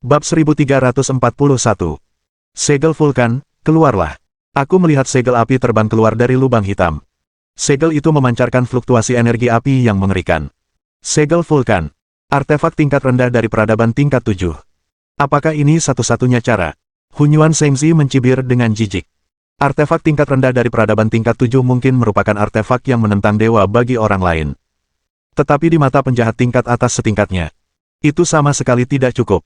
Bab 1341. Segel vulkan, keluarlah. Aku melihat segel api terbang keluar dari lubang hitam. Segel itu memancarkan fluktuasi energi api yang mengerikan. Segel vulkan. Artefak tingkat rendah dari peradaban tingkat 7. Apakah ini satu-satunya cara? Hunyuan Shengzi mencibir dengan jijik. Artefak tingkat rendah dari peradaban tingkat 7 mungkin merupakan artefak yang menentang dewa bagi orang lain. Tetapi di mata penjahat tingkat atas setingkatnya, itu sama sekali tidak cukup.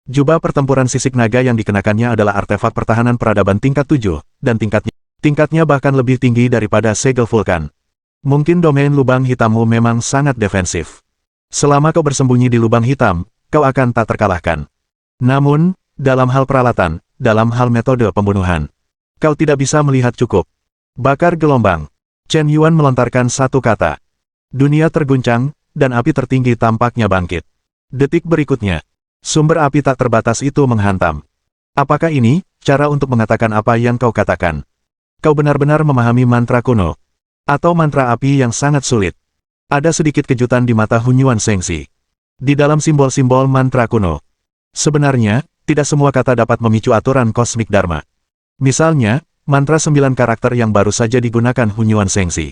Jubah pertempuran sisik naga yang dikenakannya adalah artefak pertahanan peradaban tingkat 7, dan tingkatnya bahkan lebih tinggi daripada segel vulkan. Mungkin domain lubang hitammu memang sangat defensif. Selama kau bersembunyi di lubang hitam, kau akan tak terkalahkan. Namun, dalam hal peralatan, dalam hal metode pembunuhan, kau tidak bisa melihat cukup. Bakar gelombang. Chen Yuan melontarkan satu kata. Dunia terguncang, dan api tertinggi tampaknya bangkit. Detik berikutnya, sumber api tak terbatas itu menghantam. Apakah ini cara untuk mengatakan apa yang kau katakan? Kau benar-benar memahami mantra kuno, atau mantra api yang sangat sulit? Ada sedikit kejutan di mata Hunyuan Shengzi. Di dalam simbol-simbol mantra kuno, sebenarnya, tidak semua kata dapat memicu aturan kosmik Dharma. Misalnya, mantra 9 karakter yang baru saja digunakan Hunyuan Shengzi.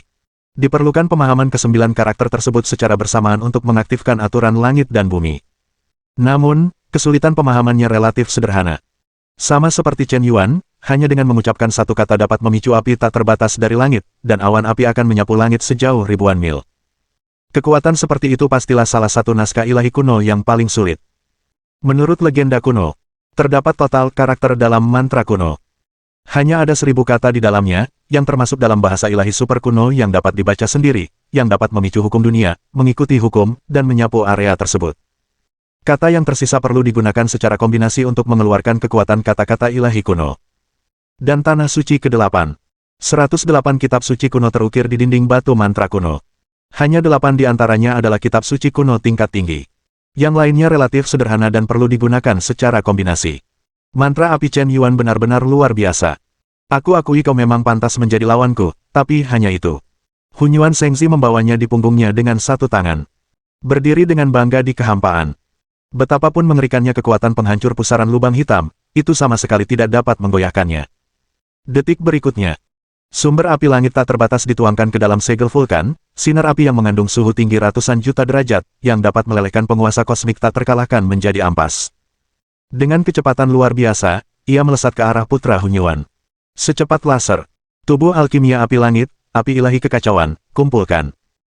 Diperlukan pemahaman ke-9 karakter tersebut secara bersamaan untuk mengaktifkan aturan langit dan bumi. Namun, kesulitan pemahamannya relatif sederhana. Sama seperti Chen Yuan, hanya dengan mengucapkan satu kata dapat memicu api tak terbatas dari langit, dan awan api akan menyapu langit sejauh ribuan mil. Kekuatan seperti itu pastilah salah satu naskah ilahi kuno yang paling sulit. Menurut legenda kuno, terdapat total karakter dalam mantra kuno. Hanya ada 1000 kata di dalamnya, yang termasuk dalam bahasa ilahi super kuno yang dapat dibaca sendiri, yang dapat memicu hukum dunia, mengikuti hukum, dan menyapu area tersebut. Kata yang tersisa perlu digunakan secara kombinasi untuk mengeluarkan kekuatan kata-kata ilahi kuno. Dan Tanah Suci ke-8. 108 kitab suci kuno terukir di dinding batu mantra kuno. Hanya 8 di antaranya adalah kitab suci kuno tingkat tinggi. Yang lainnya relatif sederhana dan perlu digunakan secara kombinasi. Mantra api Chen Yuan benar-benar luar biasa. Aku akui kau memang pantas menjadi lawanku, tapi hanya itu. Hunyuan Shengzi membawanya di punggungnya dengan satu tangan. Berdiri dengan bangga di kehampaan. Betapapun mengerikannya kekuatan penghancur pusaran lubang hitam, itu sama sekali tidak dapat menggoyahkannya. Detik berikutnya, sumber api langit tak terbatas dituangkan ke dalam segel vulkan, sinar api yang mengandung suhu tinggi ratusan juta derajat, yang dapat melelehkan penguasa kosmik tak terkalahkan menjadi ampas. Dengan kecepatan luar biasa, ia melesat ke arah putra Hunyuan. Secepat laser, tubuh alkimia api langit, api ilahi kekacauan, kumpulkan.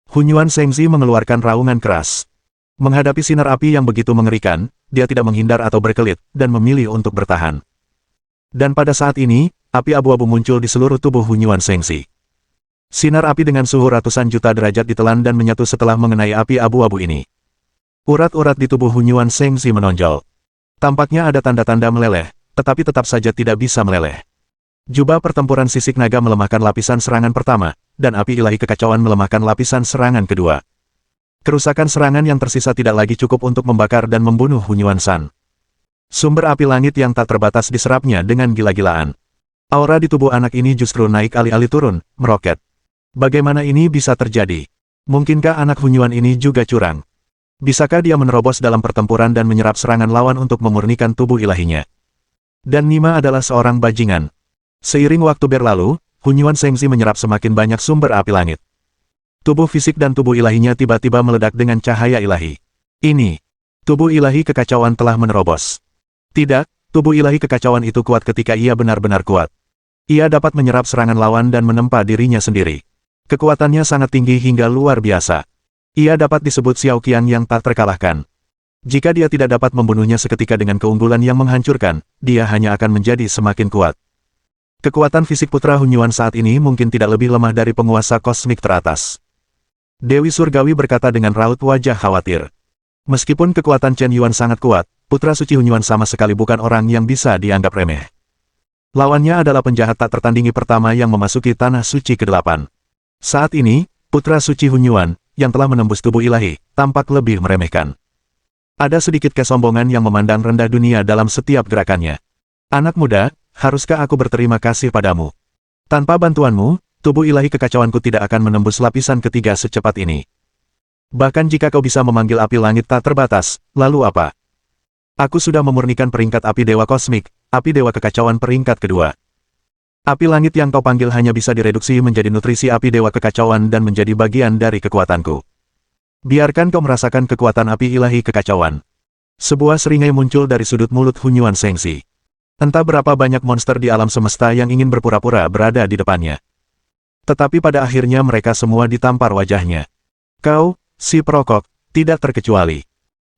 Hunyuan Shengzi mengeluarkan raungan keras. Menghadapi sinar api yang begitu mengerikan, dia tidak menghindar atau berkelit, dan memilih untuk bertahan. Dan pada saat ini, api abu-abu muncul di seluruh tubuh Hunyuan Shengzi. Sinar api dengan suhu ratusan juta derajat ditelan dan menyatu setelah mengenai api abu-abu ini. Urat-urat di tubuh Hunyuan Shengzi menonjol. Tampaknya ada tanda-tanda meleleh, tetapi tetap saja tidak bisa meleleh. Jubah pertempuran sisik naga melemahkan lapisan serangan pertama, dan api ilahi kekacauan melemahkan lapisan serangan kedua. Kerusakan serangan yang tersisa tidak lagi cukup untuk membakar dan membunuh Hunyuan San. Sumber api langit yang tak terbatas diserapnya dengan gila-gilaan. Aura di tubuh anak ini justru naik alih-alih turun, meroket. Bagaimana ini bisa terjadi? Mungkinkah anak Hunyuan ini juga curang? Bisakah dia menerobos dalam pertempuran dan menyerap serangan lawan untuk memurnikan tubuh ilahinya? Dan Nima adalah seorang bajingan. Seiring waktu berlalu, Hunyuan Shengzi menyerap semakin banyak sumber api langit. Tubuh fisik dan tubuh ilahinya tiba-tiba meledak dengan cahaya ilahi. Ini, tubuh ilahi kekacauan telah menerobos. Tidak, tubuh ilahi kekacauan itu kuat ketika ia benar-benar kuat. Ia dapat menyerap serangan lawan dan menempa dirinya sendiri. Kekuatannya sangat tinggi hingga luar biasa. Ia dapat disebut Xiao Qian yang tak terkalahkan. Jika dia tidak dapat membunuhnya seketika dengan keunggulan yang menghancurkan, dia hanya akan menjadi semakin kuat. Kekuatan fisik putra Hunyuan saat ini mungkin tidak lebih lemah dari penguasa kosmik teratas. Dewi Surgawi berkata dengan raut wajah khawatir. Meskipun kekuatan Chen Yuan sangat kuat, putra suci Hunyuan sama sekali bukan orang yang bisa dianggap remeh. Lawannya adalah penjahat tak tertandingi pertama yang memasuki Tanah Suci ke-8. Saat ini, putra suci Hunyuan, yang telah menembus tubuh ilahi, tampak lebih meremehkan. Ada sedikit kesombongan yang memandang rendah dunia dalam setiap gerakannya. Anak muda, haruskah aku berterima kasih padamu? Tanpa bantuanmu, tubuh ilahi kekacauanku tidak akan menembus lapisan ketiga secepat ini. Bahkan jika kau bisa memanggil api langit tak terbatas, lalu apa? Aku sudah memurnikan peringkat api dewa kosmik, api dewa kekacauan peringkat kedua. Api langit yang kau panggil hanya bisa direduksi menjadi nutrisi api dewa kekacauan dan menjadi bagian dari kekuatanku. Biarkan kau merasakan kekuatan api ilahi kekacauan. Sebuah seringai muncul dari sudut mulut Hunyuan Sengzi. Entah berapa banyak monster di alam semesta yang ingin berpura-pura berada di depannya. Tetapi pada akhirnya mereka semua ditampar wajahnya. Kau, si perokok, tidak terkecuali.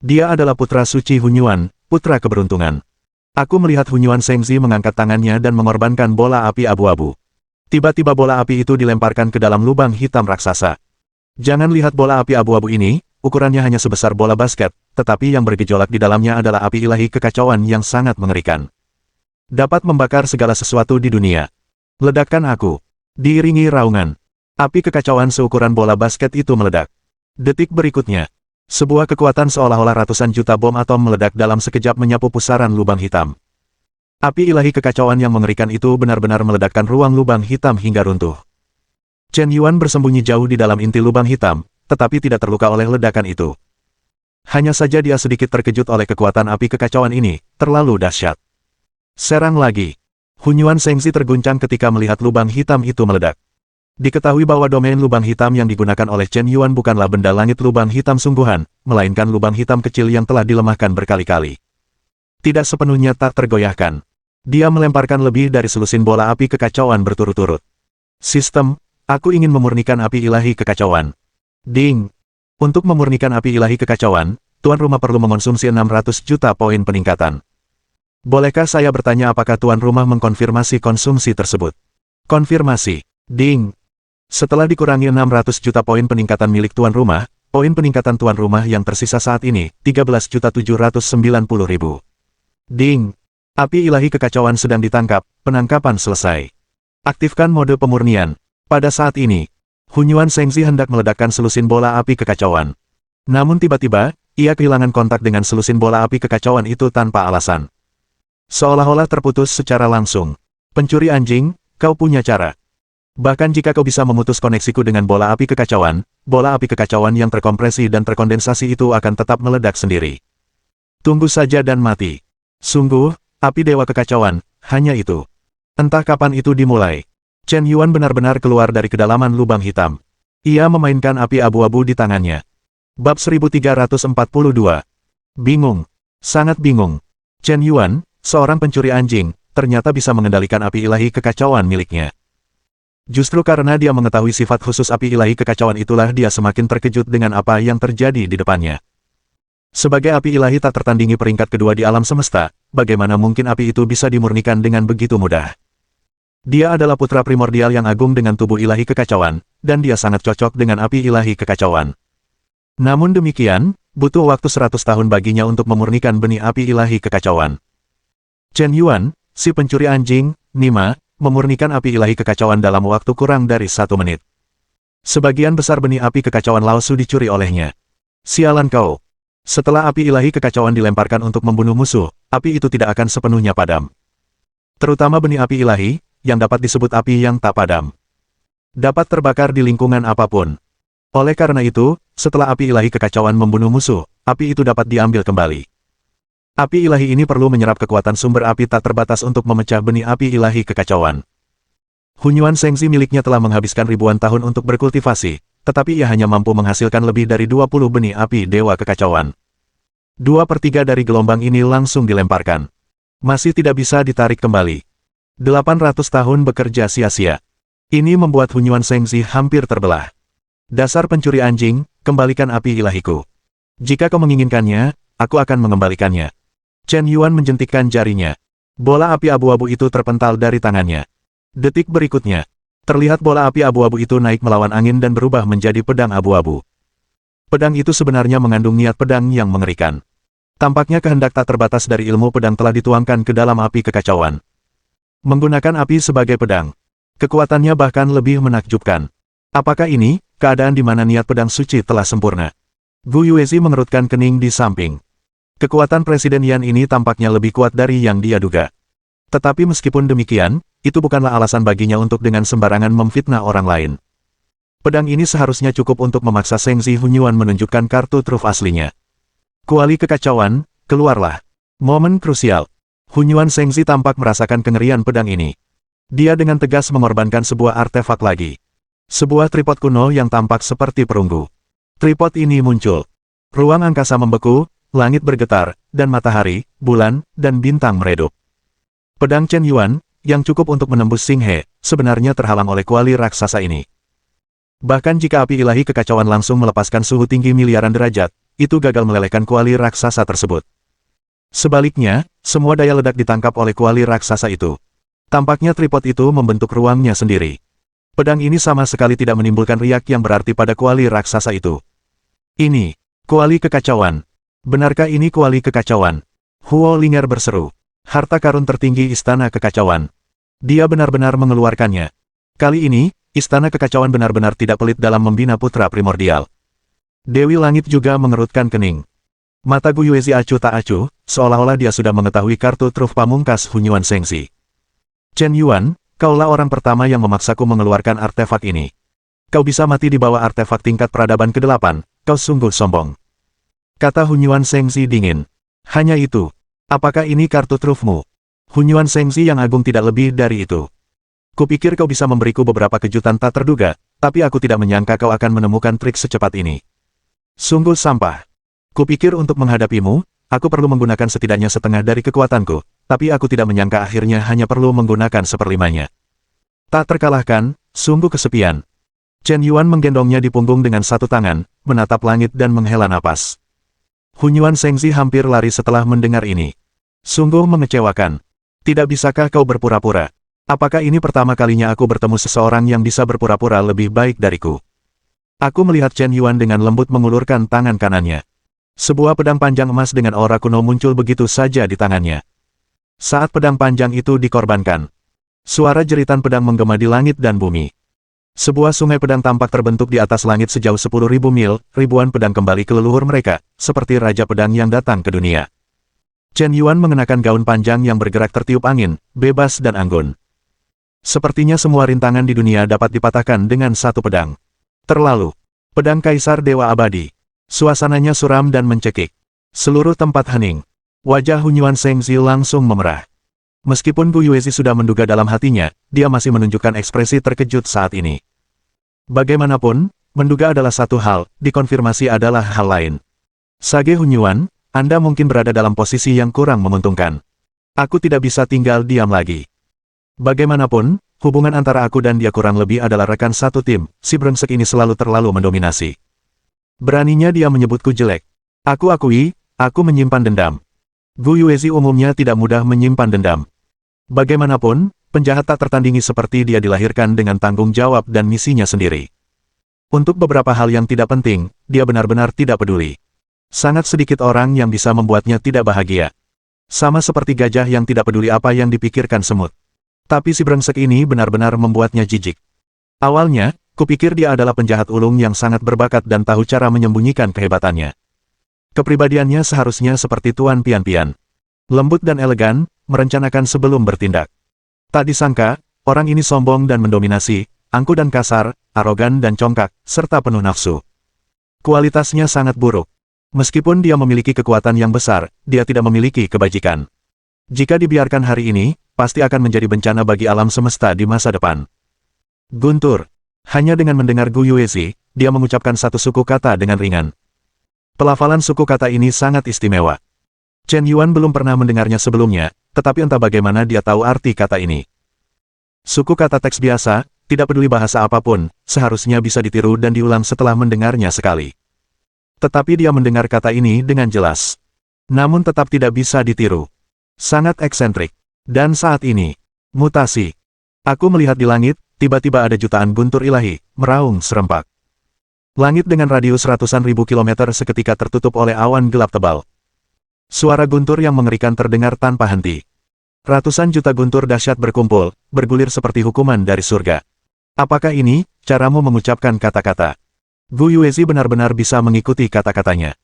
Dia adalah putra suci Hunyuan, putra keberuntungan. Aku melihat Hunyuan Sengzi mengangkat tangannya dan mengorbankan bola api abu-abu. Tiba-tiba bola api itu dilemparkan ke dalam lubang hitam raksasa. Jangan lihat bola api abu-abu ini, ukurannya hanya sebesar bola basket, tetapi yang bergejolak di dalamnya adalah api ilahi kekacauan yang sangat mengerikan. Dapat membakar segala sesuatu di dunia. Ledakan aku. Diiringi raungan. Api kekacauan seukuran bola basket itu meledak. Detik berikutnya, sebuah kekuatan seolah-olah ratusan juta bom atom meledak dalam sekejap menyapu pusaran lubang hitam. Api ilahi kekacauan yang mengerikan itu benar-benar meledakkan ruang lubang hitam hingga runtuh. Chen Yuan bersembunyi jauh di dalam inti lubang hitam, tetapi tidak terluka oleh ledakan itu. Hanya saja dia sedikit terkejut oleh kekuatan api kekacauan ini, terlalu dahsyat. Serang lagi. Hunyuan Sengzi terguncang ketika melihat lubang hitam itu meledak. Diketahui bahwa domain lubang hitam yang digunakan oleh Chen Yuan bukanlah benda langit lubang hitam sungguhan, melainkan lubang hitam kecil yang telah dilemahkan berkali-kali. Tidak sepenuhnya tak tergoyahkan. Dia melemparkan lebih dari selusin bola api kekacauan berturut-turut. Sistem, aku ingin memurnikan api ilahi kekacauan. Ding! Untuk memurnikan api ilahi kekacauan, tuan rumah perlu mengonsumsi 600 juta poin peningkatan. Bolehkah saya bertanya apakah tuan rumah mengkonfirmasi konsumsi tersebut? Konfirmasi. Ding! Setelah dikurangi 600 juta poin peningkatan milik tuan rumah, poin peningkatan tuan rumah yang tersisa saat ini, 13.790.000. Ding! Api ilahi kekacauan sedang ditangkap, penangkapan selesai. Aktifkan mode pemurnian. Pada saat ini, Hunyuan Sengzi hendak meledakkan selusin bola api kekacauan. Namun tiba-tiba, ia kehilangan kontak dengan selusin bola api kekacauan itu tanpa alasan. Seolah-olah terputus secara langsung. Pencuri anjing, kau punya cara. Bahkan jika kau bisa memutus koneksiku dengan bola api kekacauan yang terkompresi dan terkondensasi itu akan tetap meledak sendiri. Tunggu saja dan mati. Sungguh, api dewa kekacauan, hanya itu. Entah kapan itu dimulai. Chen Yuan benar-benar keluar dari kedalaman lubang hitam. Ia memainkan api abu-abu di tangannya. Bab 1342. Bingung. Sangat bingung. Chen Yuan, seorang pencuri anjing, ternyata bisa mengendalikan api ilahi kekacauan miliknya. Justru karena dia mengetahui sifat khusus api ilahi kekacauan itulah dia semakin terkejut dengan apa yang terjadi di depannya. Sebagai api ilahi tak tertandingi peringkat kedua di alam semesta, bagaimana mungkin api itu bisa dimurnikan dengan begitu mudah? Dia adalah putra primordial yang agung dengan tubuh ilahi kekacauan, dan dia sangat cocok dengan api ilahi kekacauan. Namun demikian, butuh waktu 100 tahun baginya untuk memurnikan benih api ilahi kekacauan. Chen Yuan, si pencuri anjing, Nima, memurnikan api ilahi kekacauan dalam waktu kurang dari 1 menit. Sebagian besar benih api kekacauan Laosu dicuri olehnya. Sialan kau! Setelah api ilahi kekacauan dilemparkan untuk membunuh musuh, api itu tidak akan sepenuhnya padam. Terutama benih api ilahi, yang dapat disebut api yang tak padam. Dapat terbakar di lingkungan apapun. Oleh karena itu, setelah api ilahi kekacauan membunuh musuh, api itu dapat diambil kembali. Api ilahi ini perlu menyerap kekuatan sumber api tak terbatas untuk memecah benih api ilahi kekacauan. Hunyuan Sengzi miliknya telah menghabiskan ribuan tahun untuk berkultivasi, tetapi ia hanya mampu menghasilkan lebih dari 20 benih api dewa kekacauan. 2/3 dari gelombang ini langsung dilemparkan. Masih tidak bisa ditarik kembali. 800 tahun bekerja sia-sia. Ini membuat Hunyuan Sengzi hampir terbelah. Dasar pencuri anjing, kembalikan api ilahiku. Jika kau menginginkannya, aku akan mengembalikannya. Chen Yuan menjentikkan jarinya. Bola api abu-abu itu terpental dari tangannya. Detik berikutnya, terlihat bola api abu-abu itu naik melawan angin dan berubah menjadi pedang abu-abu. Pedang itu sebenarnya mengandung niat pedang yang mengerikan. Tampaknya kehendak tak terbatas dari ilmu pedang telah dituangkan ke dalam api kekacauan. Menggunakan api sebagai pedang. Kekuatannya bahkan lebih menakjubkan. Apakah ini keadaan di mana niat pedang suci telah sempurna? Gu Yuezi mengerutkan kening di samping. Kekuatan Presiden Yan ini tampaknya lebih kuat dari yang dia duga. Tetapi meskipun demikian, itu bukanlah alasan baginya untuk dengan sembarangan memfitnah orang lain. Pedang ini seharusnya cukup untuk memaksa Sengzi Hunyuan menunjukkan kartu truf aslinya. Kuali kekacauan, keluarlah. Momen krusial. Hunyuan Sengzi tampak merasakan kengerian pedang ini. Dia dengan tegas mengorbankan sebuah artefak lagi. Sebuah tripod kuno yang tampak seperti perunggu. Tripod ini muncul. Ruang angkasa membeku, langit bergetar, dan matahari, bulan, dan bintang meredup. Pedang Chen Yuan, yang cukup untuk menembus Xing He, sebenarnya terhalang oleh kuali raksasa ini. Bahkan jika api ilahi kekacauan langsung melepaskan suhu tinggi miliaran derajat, itu gagal melelehkan kuali raksasa tersebut. Sebaliknya, semua daya ledak ditangkap oleh kuali raksasa itu. Tampaknya tripod itu membentuk ruangnya sendiri. Pedang ini sama sekali tidak menimbulkan riak yang berarti pada kuali raksasa itu. Ini, kuali kekacauan. Benarkah ini kuali kekacauan? Huo Linger berseru. Harta karun tertinggi Istana Kekacauan. Dia benar-benar mengeluarkannya. Kali ini, Istana Kekacauan benar-benar tidak pelit dalam membina putra primordial. Dewi Langit juga mengerutkan kening. Mata Gu Yuezi acuh tak acuh, seolah-olah dia sudah mengetahui kartu truf pamungkas Hunyuan Sengzi. Chen Yuan, kaulah orang pertama yang memaksaku mengeluarkan artefak ini. Kau bisa mati di bawah artefak tingkat peradaban ke-8, kau sungguh sombong. Kata Hunyuan Sengzi dingin. Hanya itu. Apakah ini kartu trufmu? Hunyuan Sengzi yang agung tidak lebih dari itu. Kupikir kau bisa memberiku beberapa kejutan tak terduga, tapi aku tidak menyangka kau akan menemukan trik secepat ini. Sungguh sampah. Kupikir untuk menghadapimu, aku perlu menggunakan setidaknya setengah dari kekuatanku, tapi aku tidak menyangka akhirnya hanya perlu menggunakan seperlimanya. Tak terkalahkan, sungguh kesepian. Chen Yuan menggendongnya di punggung dengan satu tangan, menatap langit dan menghela napas. Hunyuan Sengzi hampir lari setelah mendengar ini. Sungguh mengecewakan. Tidak bisakah kau berpura-pura? Apakah ini pertama kalinya aku bertemu seseorang yang bisa berpura-pura lebih baik dariku? Aku melihat Chen Yuan dengan lembut mengulurkan tangan kanannya. Sebuah pedang panjang emas dengan aura kuno muncul begitu saja di tangannya. Saat pedang panjang itu dikorbankan, suara jeritan pedang menggema di langit dan bumi. Sebuah sungai pedang tampak terbentuk di atas langit sejauh 10.000 mil, ribuan pedang kembali ke leluhur mereka, seperti raja pedang yang datang ke dunia. Chen Yuan mengenakan gaun panjang yang bergerak tertiup angin, bebas dan anggun. Sepertinya semua rintangan di dunia dapat dipatahkan dengan satu pedang. Terlalu. Pedang Kaisar Dewa Abadi. Suasananya suram dan mencekik. Seluruh tempat hening. Wajah Hunyuan Sengzi langsung memerah. Meskipun Gu Yuezi sudah menduga dalam hatinya, dia masih menunjukkan ekspresi terkejut saat ini. Bagaimanapun, menduga adalah satu hal, dikonfirmasi adalah hal lain. Sage Hunyuan, Anda mungkin berada dalam posisi yang kurang menguntungkan. Aku tidak bisa tinggal diam lagi. Bagaimanapun, hubungan antara aku dan dia kurang lebih adalah rekan satu tim, si brengsek ini selalu terlalu mendominasi. Beraninya dia menyebutku jelek. Aku akui, aku menyimpan dendam. Gu Yuezi umumnya tidak mudah menyimpan dendam. Bagaimanapun, penjahat tak tertandingi seperti dia dilahirkan dengan tanggung jawab dan misinya sendiri. Untuk beberapa hal yang tidak penting, dia benar-benar tidak peduli. Sangat sedikit orang yang bisa membuatnya tidak bahagia. Sama seperti gajah yang tidak peduli apa yang dipikirkan semut. Tapi si brengsek ini benar-benar membuatnya jijik. Awalnya, kupikir dia adalah penjahat ulung yang sangat berbakat dan tahu cara menyembunyikan kehebatannya. Kepribadiannya seharusnya seperti Tuan Pian-Pian. Lembut dan elegan, merencanakan sebelum bertindak. Tak disangka, orang ini sombong dan mendominasi, angkuh dan kasar, arogan dan congkak, serta penuh nafsu. Kualitasnya sangat buruk. Meskipun dia memiliki kekuatan yang besar, dia tidak memiliki kebajikan. Jika dibiarkan hari ini, pasti akan menjadi bencana bagi alam semesta di masa depan. Guntur. Hanya dengan mendengar Gu Yuezi, dia mengucapkan satu suku kata dengan ringan. Pelafalan suku kata ini sangat istimewa. Chen Yuan belum pernah mendengarnya sebelumnya, tetapi entah bagaimana dia tahu arti kata ini. Suku kata teks biasa, tidak peduli bahasa apapun, seharusnya bisa ditiru dan diulang setelah mendengarnya sekali. Tetapi dia mendengar kata ini dengan jelas. Namun tetap tidak bisa ditiru. Sangat eksentrik. Dan saat ini, mutasi. Aku melihat di langit, tiba-tiba ada jutaan guntur ilahi, meraung serempak. Langit dengan radius ratusan ribu kilometer seketika tertutup oleh awan gelap tebal. Suara guntur yang mengerikan terdengar tanpa henti. Ratusan juta guntur dahsyat berkumpul, bergulir seperti hukuman dari surga. Apakah ini, caramu mengucapkan kata-kata? Gu Yuezi benar-benar bisa mengikuti kata-katanya.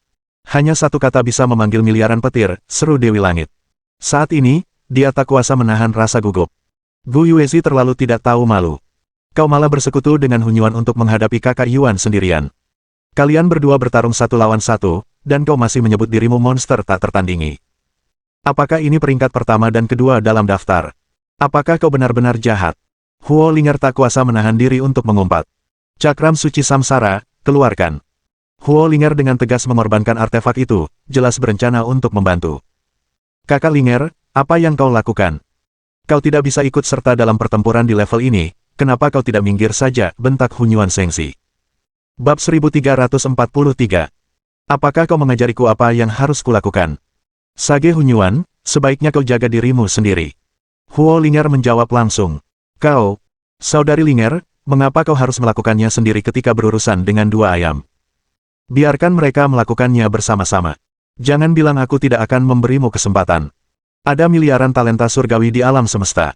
Hanya satu kata bisa memanggil miliaran petir, seru Dewi Langit. Saat ini, dia tak kuasa menahan rasa gugup. Gu Yuezi terlalu tidak tahu malu. Kau malah bersekutu dengan Hunyuan untuk menghadapi kakak Yuan sendirian. Kalian berdua bertarung satu lawan satu, dan kau masih menyebut dirimu monster tak tertandingi. Apakah ini peringkat pertama dan kedua dalam daftar? Apakah kau benar-benar jahat? Huo Linger tak kuasa menahan diri untuk mengumpat. Cakram suci samsara, keluarkan. Huo Linger dengan tegas mengorbankan artefak itu, jelas berencana untuk membantu. Kakak Linger, apa yang kau lakukan? Kau tidak bisa ikut serta dalam pertempuran di level ini, kenapa kau tidak minggir saja, bentak Hunyuan Sengsi. Bab 1343. Apakah kau mengajariku apa yang harus kulakukan? Sage Hunyuan, sebaiknya kau jaga dirimu sendiri. Huo Linger menjawab langsung. Kau, saudari Linger, mengapa kau harus melakukannya sendiri ketika berurusan dengan dua ayam? Biarkan mereka melakukannya bersama-sama. Jangan bilang aku tidak akan memberimu kesempatan. Ada miliaran talenta surgawi di alam semesta.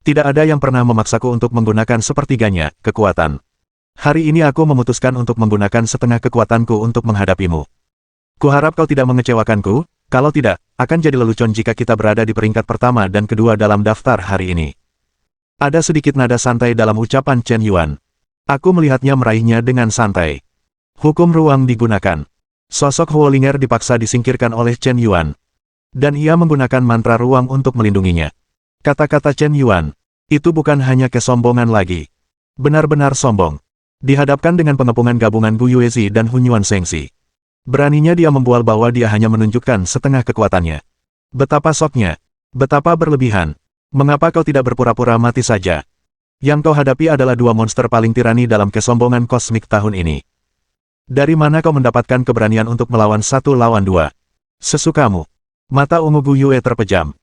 Tidak ada yang pernah memaksaku untuk menggunakan sepertiganya, kekuatan. Hari ini aku memutuskan untuk menggunakan setengah kekuatanku untuk menghadapimu. Kuharap kau tidak mengecewakanku, kalau tidak, akan jadi lelucon jika kita berada di peringkat pertama dan kedua dalam daftar hari ini. Ada sedikit nada santai dalam ucapan Chen Yuan. Aku melihatnya meraihnya dengan santai. Hukum ruang digunakan. Sosok Huo Linger dipaksa disingkirkan oleh Chen Yuan. Dan ia menggunakan mantra ruang untuk melindunginya. Kata-kata Chen Yuan, itu bukan hanya kesombongan lagi. Benar-benar sombong. Dihadapkan dengan pengepungan gabungan Gu Yuezi dan Hunyuan Sengsi. Beraninya dia membual bahwa dia hanya menunjukkan setengah kekuatannya. Betapa soknya. Betapa berlebihan. Mengapa kau tidak berpura-pura mati saja? Yang kau hadapi adalah dua monster paling tirani dalam kesombongan kosmik tahun ini. Dari mana kau mendapatkan keberanian untuk melawan satu lawan dua? Sesukamu. Mata ungu Gu Yue terpejam.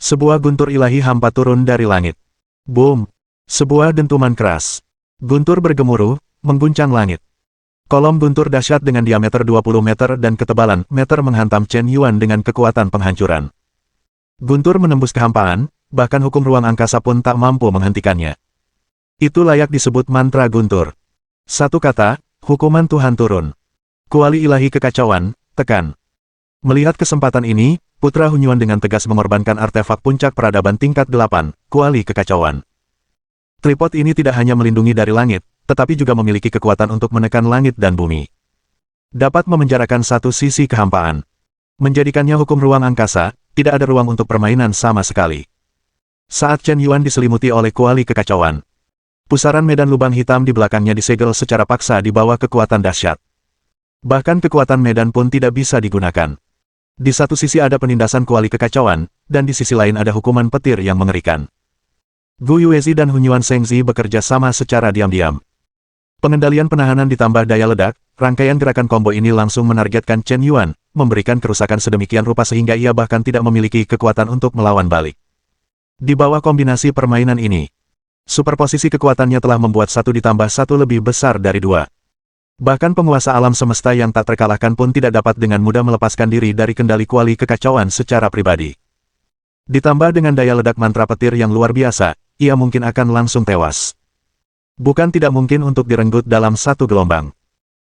Sebuah guntur ilahi hampa turun dari langit. Boom! Sebuah dentuman keras. Guntur bergemuruh, mengguncang langit. Kolom guntur dahsyat dengan diameter 20 meter dan ketebalan meter menghantam Chen Yuan dengan kekuatan penghancuran. Guntur menembus kehampaan, bahkan hukum ruang angkasa pun tak mampu menghentikannya. Itu layak disebut mantra guntur. Satu kata, hukuman Tuhan turun. Kuali ilahi kekacauan, tekan. Melihat kesempatan ini, Putra Hunyuan dengan tegas mengorbankan artefak puncak peradaban tingkat 8, kuali kekacauan. Tripod ini tidak hanya melindungi dari langit, tetapi juga memiliki kekuatan untuk menekan langit dan bumi. Dapat memenjarakan satu sisi kehampaan. Menjadikannya hukum ruang angkasa, tidak ada ruang untuk permainan sama sekali. Saat Chen Yuan diselimuti oleh kuali kekacauan, pusaran medan lubang hitam di belakangnya disegel secara paksa di bawah kekuatan dahsyat. Bahkan kekuatan medan pun tidak bisa digunakan. Di satu sisi ada penindasan kuali kekacauan, dan di sisi lain ada hukuman petir yang mengerikan. Gu Yuezi dan Hunyuan Sengzi bekerja sama secara diam-diam. Pengendalian penahanan ditambah daya ledak, rangkaian gerakan combo ini langsung menargetkan Chen Yuan, memberikan kerusakan sedemikian rupa sehingga ia bahkan tidak memiliki kekuatan untuk melawan balik. Di bawah kombinasi permainan ini, superposisi kekuatannya telah membuat satu ditambah satu lebih besar dari dua. Bahkan penguasa alam semesta yang tak terkalahkan pun tidak dapat dengan mudah melepaskan diri dari kendali kuali kekacauan secara pribadi. Ditambah dengan daya ledak mantra petir yang luar biasa, ia mungkin akan langsung tewas. Bukan tidak mungkin untuk direnggut dalam satu gelombang.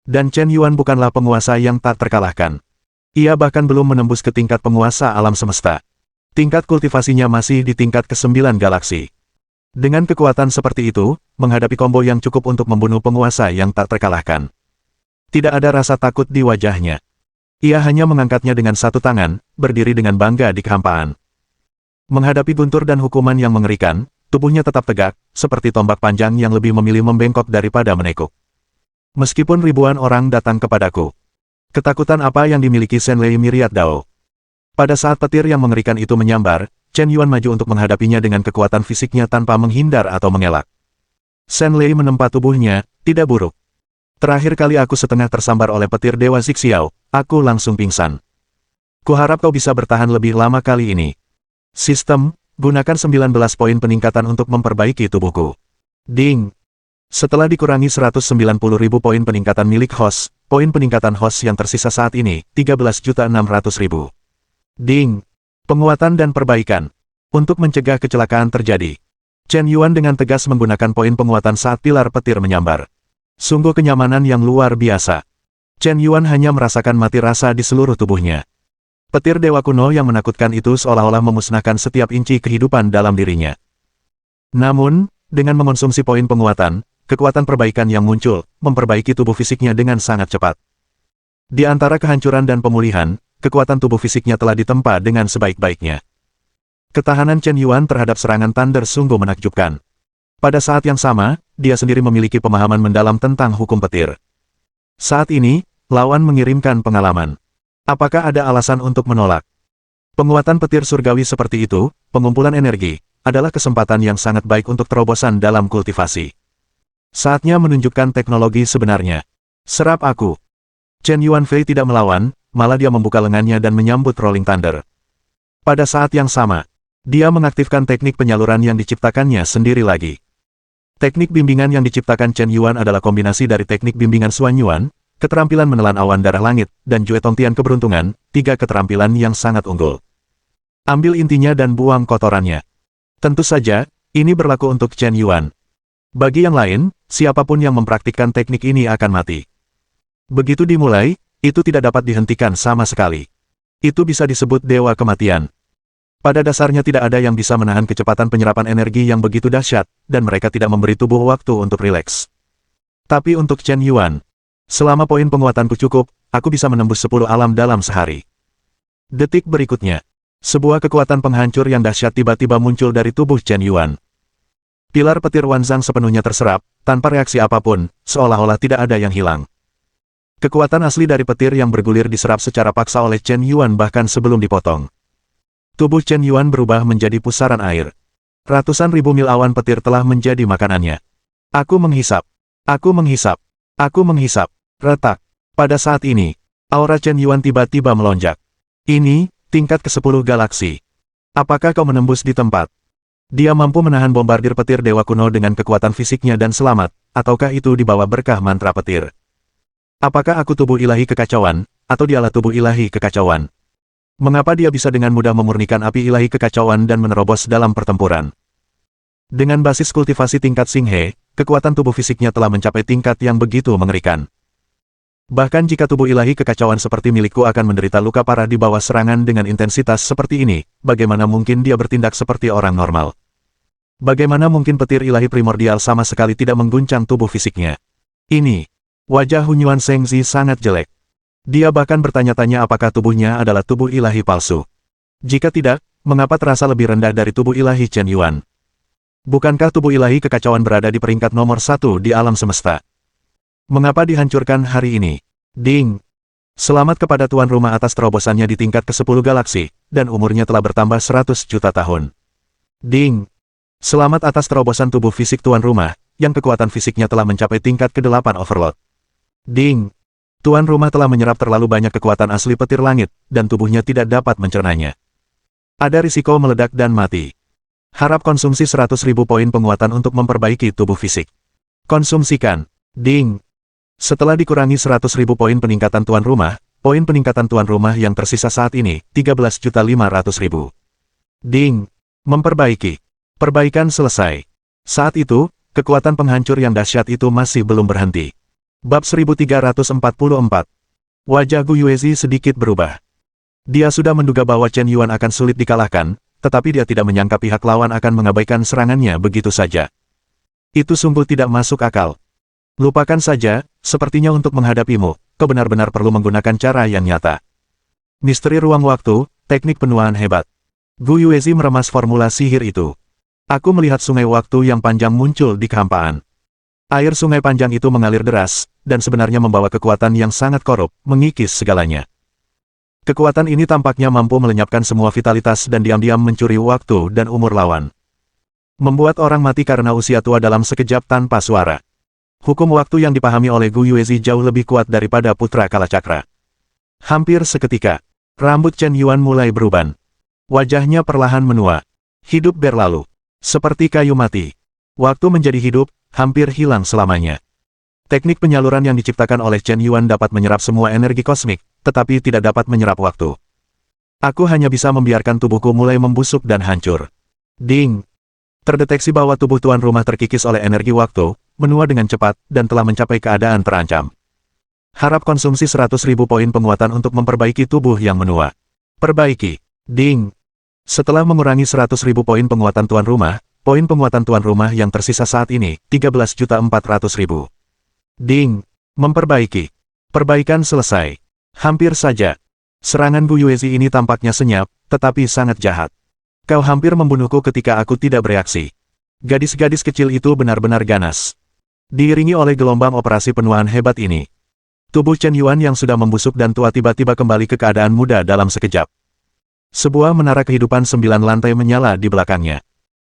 Dan Chen Yuan bukanlah penguasa yang tak terkalahkan. Ia bahkan belum menembus ke tingkat penguasa alam semesta. Tingkat kultivasinya masih di tingkat ke-9 galaksi. Dengan kekuatan seperti itu, menghadapi combo yang cukup untuk membunuh penguasa yang tak terkalahkan. Tidak ada rasa takut di wajahnya. Ia hanya mengangkatnya dengan satu tangan, berdiri dengan bangga di kehampaan. Menghadapi guntur dan hukuman yang mengerikan, tubuhnya tetap tegak, seperti tombak panjang yang lebih memilih membengkok daripada menekuk. Meskipun ribuan orang datang kepadaku. Ketakutan apa yang dimiliki Shen Lei Myriad Dao? Pada saat petir yang mengerikan itu menyambar, Chen Yuan maju untuk menghadapinya dengan kekuatan fisiknya tanpa menghindar atau mengelak. Shen Lei menempa tubuhnya, tidak buruk. Terakhir kali aku setengah tersambar oleh petir Dewa Zixiao, aku langsung pingsan. Kuharap kau bisa bertahan lebih lama kali ini. Sistem, gunakan 19 poin peningkatan untuk memperbaiki tubuhku. Ding! Setelah dikurangi 190.000 poin peningkatan milik host, poin peningkatan host yang tersisa saat ini, 13.600.000. Ding! Penguatan dan perbaikan. Untuk mencegah kecelakaan terjadi. Chen Yuan dengan tegas menggunakan poin penguatan saat pilar petir menyambar. Sungguh kenyamanan yang luar biasa. Chen Yuan hanya merasakan mati rasa di seluruh tubuhnya. Petir dewa kuno yang menakutkan itu seolah-olah memusnahkan setiap inci kehidupan dalam dirinya. Namun, dengan mengonsumsi poin penguatan, kekuatan perbaikan yang muncul, memperbaiki tubuh fisiknya dengan sangat cepat. Di antara kehancuran dan pemulihan, kekuatan tubuh fisiknya telah ditempa dengan sebaik-baiknya. Ketahanan Chen Yuan terhadap serangan Thunder sungguh menakjubkan. Pada saat yang sama, dia sendiri memiliki pemahaman mendalam tentang hukum petir. Saat ini, lawan mengirimkan pengalaman. Apakah ada alasan untuk menolak? Penguatan petir surgawi seperti itu, pengumpulan energi, adalah kesempatan yang sangat baik untuk terobosan dalam kultivasi. Saatnya menunjukkan teknologi sebenarnya. Serap aku. Chen Yuanfei tidak melawan, malah dia membuka lengannya dan menyambut Rolling Thunder. Pada saat yang sama, dia mengaktifkan teknik penyaluran yang diciptakannya sendiri lagi. Teknik bimbingan yang diciptakan Chen Yuan adalah kombinasi dari teknik bimbingan Xuan Yuan, keterampilan menelan awan darah langit, dan Jue Tongtian keberuntungan, tiga keterampilan yang sangat unggul. Ambil intinya dan buang kotorannya. Tentu saja, ini berlaku untuk Chen Yuan. Bagi yang lain, siapapun yang mempraktikkan teknik ini akan mati. Begitu dimulai, itu tidak dapat dihentikan sama sekali. Itu bisa disebut dewa kematian. Pada dasarnya tidak ada yang bisa menahan kecepatan penyerapan energi yang begitu dahsyat, dan mereka tidak memberi tubuh waktu untuk rileks. Tapi untuk Chen Yuan, selama poin penguatanku cukup, aku bisa menembus 10 alam dalam sehari. Detik berikutnya, sebuah kekuatan penghancur yang dahsyat tiba-tiba muncul dari tubuh Chen Yuan. Pilar petir Wanzang sepenuhnya terserap, tanpa reaksi apapun, seolah-olah tidak ada yang hilang. Kekuatan asli dari petir yang bergulir diserap secara paksa oleh Chen Yuan bahkan sebelum dipotong. Tubuh Chen Yuan berubah menjadi pusaran air. Ratusan ribu mil awan petir telah menjadi makanannya. Aku menghisap. Aku menghisap. Aku menghisap. Retak. Pada saat ini, aura Chen Yuan tiba-tiba melonjak. Ini, tingkat ke-10 galaksi. Apakah kau menembus di tempat? Dia mampu menahan bombardir petir dewa kuno dengan kekuatan fisiknya dan selamat, ataukah itu dibawa berkah mantra petir? Apakah aku tubuh ilahi kekacauan, atau dialah tubuh ilahi kekacauan? Mengapa dia bisa dengan mudah memurnikan api ilahi kekacauan dan menerobos dalam pertempuran? Dengan basis kultivasi tingkat Xinghe, kekuatan tubuh fisiknya telah mencapai tingkat yang begitu mengerikan. Bahkan jika tubuh ilahi kekacauan seperti milikku akan menderita luka parah di bawah serangan dengan intensitas seperti ini, bagaimana mungkin dia bertindak seperti orang normal? Bagaimana mungkin petir ilahi primordial sama sekali tidak mengguncang tubuh fisiknya? Ini, wajah Hunyuan Shengzi sangat jelek. Dia bahkan bertanya-tanya apakah tubuhnya adalah tubuh ilahi palsu. Jika tidak, mengapa terasa lebih rendah dari tubuh ilahi Chen Yuan? Bukankah tubuh ilahi kekacauan berada di peringkat nomor 1 di alam semesta? Mengapa dihancurkan hari ini? Ding! Selamat kepada tuan rumah atas terobosannya di tingkat ke-10 galaksi, dan umurnya telah bertambah 100 juta tahun. Ding! Selamat atas terobosan tubuh fisik tuan rumah, yang kekuatan fisiknya telah mencapai tingkat ke-8 overload. Ding! Tuan rumah telah menyerap terlalu banyak kekuatan asli petir langit, dan tubuhnya tidak dapat mencernanya. Ada risiko meledak dan mati. Harap konsumsi 100.000 poin penguatan untuk memperbaiki tubuh fisik. Konsumsikan. Ding! Setelah dikurangi 100.000 poin peningkatan tuan rumah, poin peningkatan tuan rumah yang tersisa saat ini, 13.500.000. Ding! Memperbaiki. Perbaikan selesai. Saat itu, kekuatan penghancur yang dahsyat itu masih belum berhenti. Bab 1344. Wajah Gu Yuezi sedikit berubah. Dia sudah menduga bahwa Chen Yuan akan sulit dikalahkan, tetapi dia tidak menyangka pihak lawan akan mengabaikan serangannya begitu saja. Itu sungguh tidak masuk akal. Lupakan saja, sepertinya untuk menghadapimu, kau benar-benar perlu menggunakan cara yang nyata. Misteri ruang waktu, teknik penuaan hebat. Gu Yuezi meremas formula sihir itu. Aku melihat sungai waktu yang panjang muncul di kehampaan. Air sungai panjang itu mengalir deras, dan sebenarnya membawa kekuatan yang sangat korup, mengikis segalanya. Kekuatan ini tampaknya mampu melenyapkan semua vitalitas dan diam-diam mencuri waktu dan umur lawan. Membuat orang mati karena usia tua dalam sekejap tanpa suara. Hukum waktu yang dipahami oleh Gu Yuezi jauh lebih kuat daripada Putra Kalacakra. Hampir seketika, rambut Chen Yuan mulai beruban. Wajahnya perlahan menua. Hidup berlalu. Seperti kayu mati. Waktu menjadi hidup, hampir hilang selamanya. Teknik penyaluran yang diciptakan oleh Chen Yuan dapat menyerap semua energi kosmik, tetapi tidak dapat menyerap waktu. Aku hanya bisa membiarkan tubuhku mulai membusuk dan hancur. Ding! Terdeteksi bahwa tubuh tuan rumah terkikis oleh energi waktu, menua dengan cepat, dan telah mencapai keadaan terancam. Harap konsumsi 100.000 poin penguatan untuk memperbaiki tubuh yang menua. Perbaiki. Ding! Setelah mengurangi 100.000 poin penguatan tuan rumah, poin penguatan tuan rumah yang tersisa saat ini, 13.400.000. Ding! Memperbaiki. Perbaikan selesai. Hampir saja. Serangan Gu Yuezi ini tampaknya senyap, tetapi sangat jahat. Kau hampir membunuhku ketika aku tidak bereaksi. Gadis-gadis kecil itu benar-benar ganas. Diiringi oleh gelombang operasi penuaan hebat ini, tubuh Chen Yuan yang sudah membusuk dan tua tiba-tiba kembali ke keadaan muda dalam sekejap. Sebuah menara kehidupan 9 lantai menyala di belakangnya.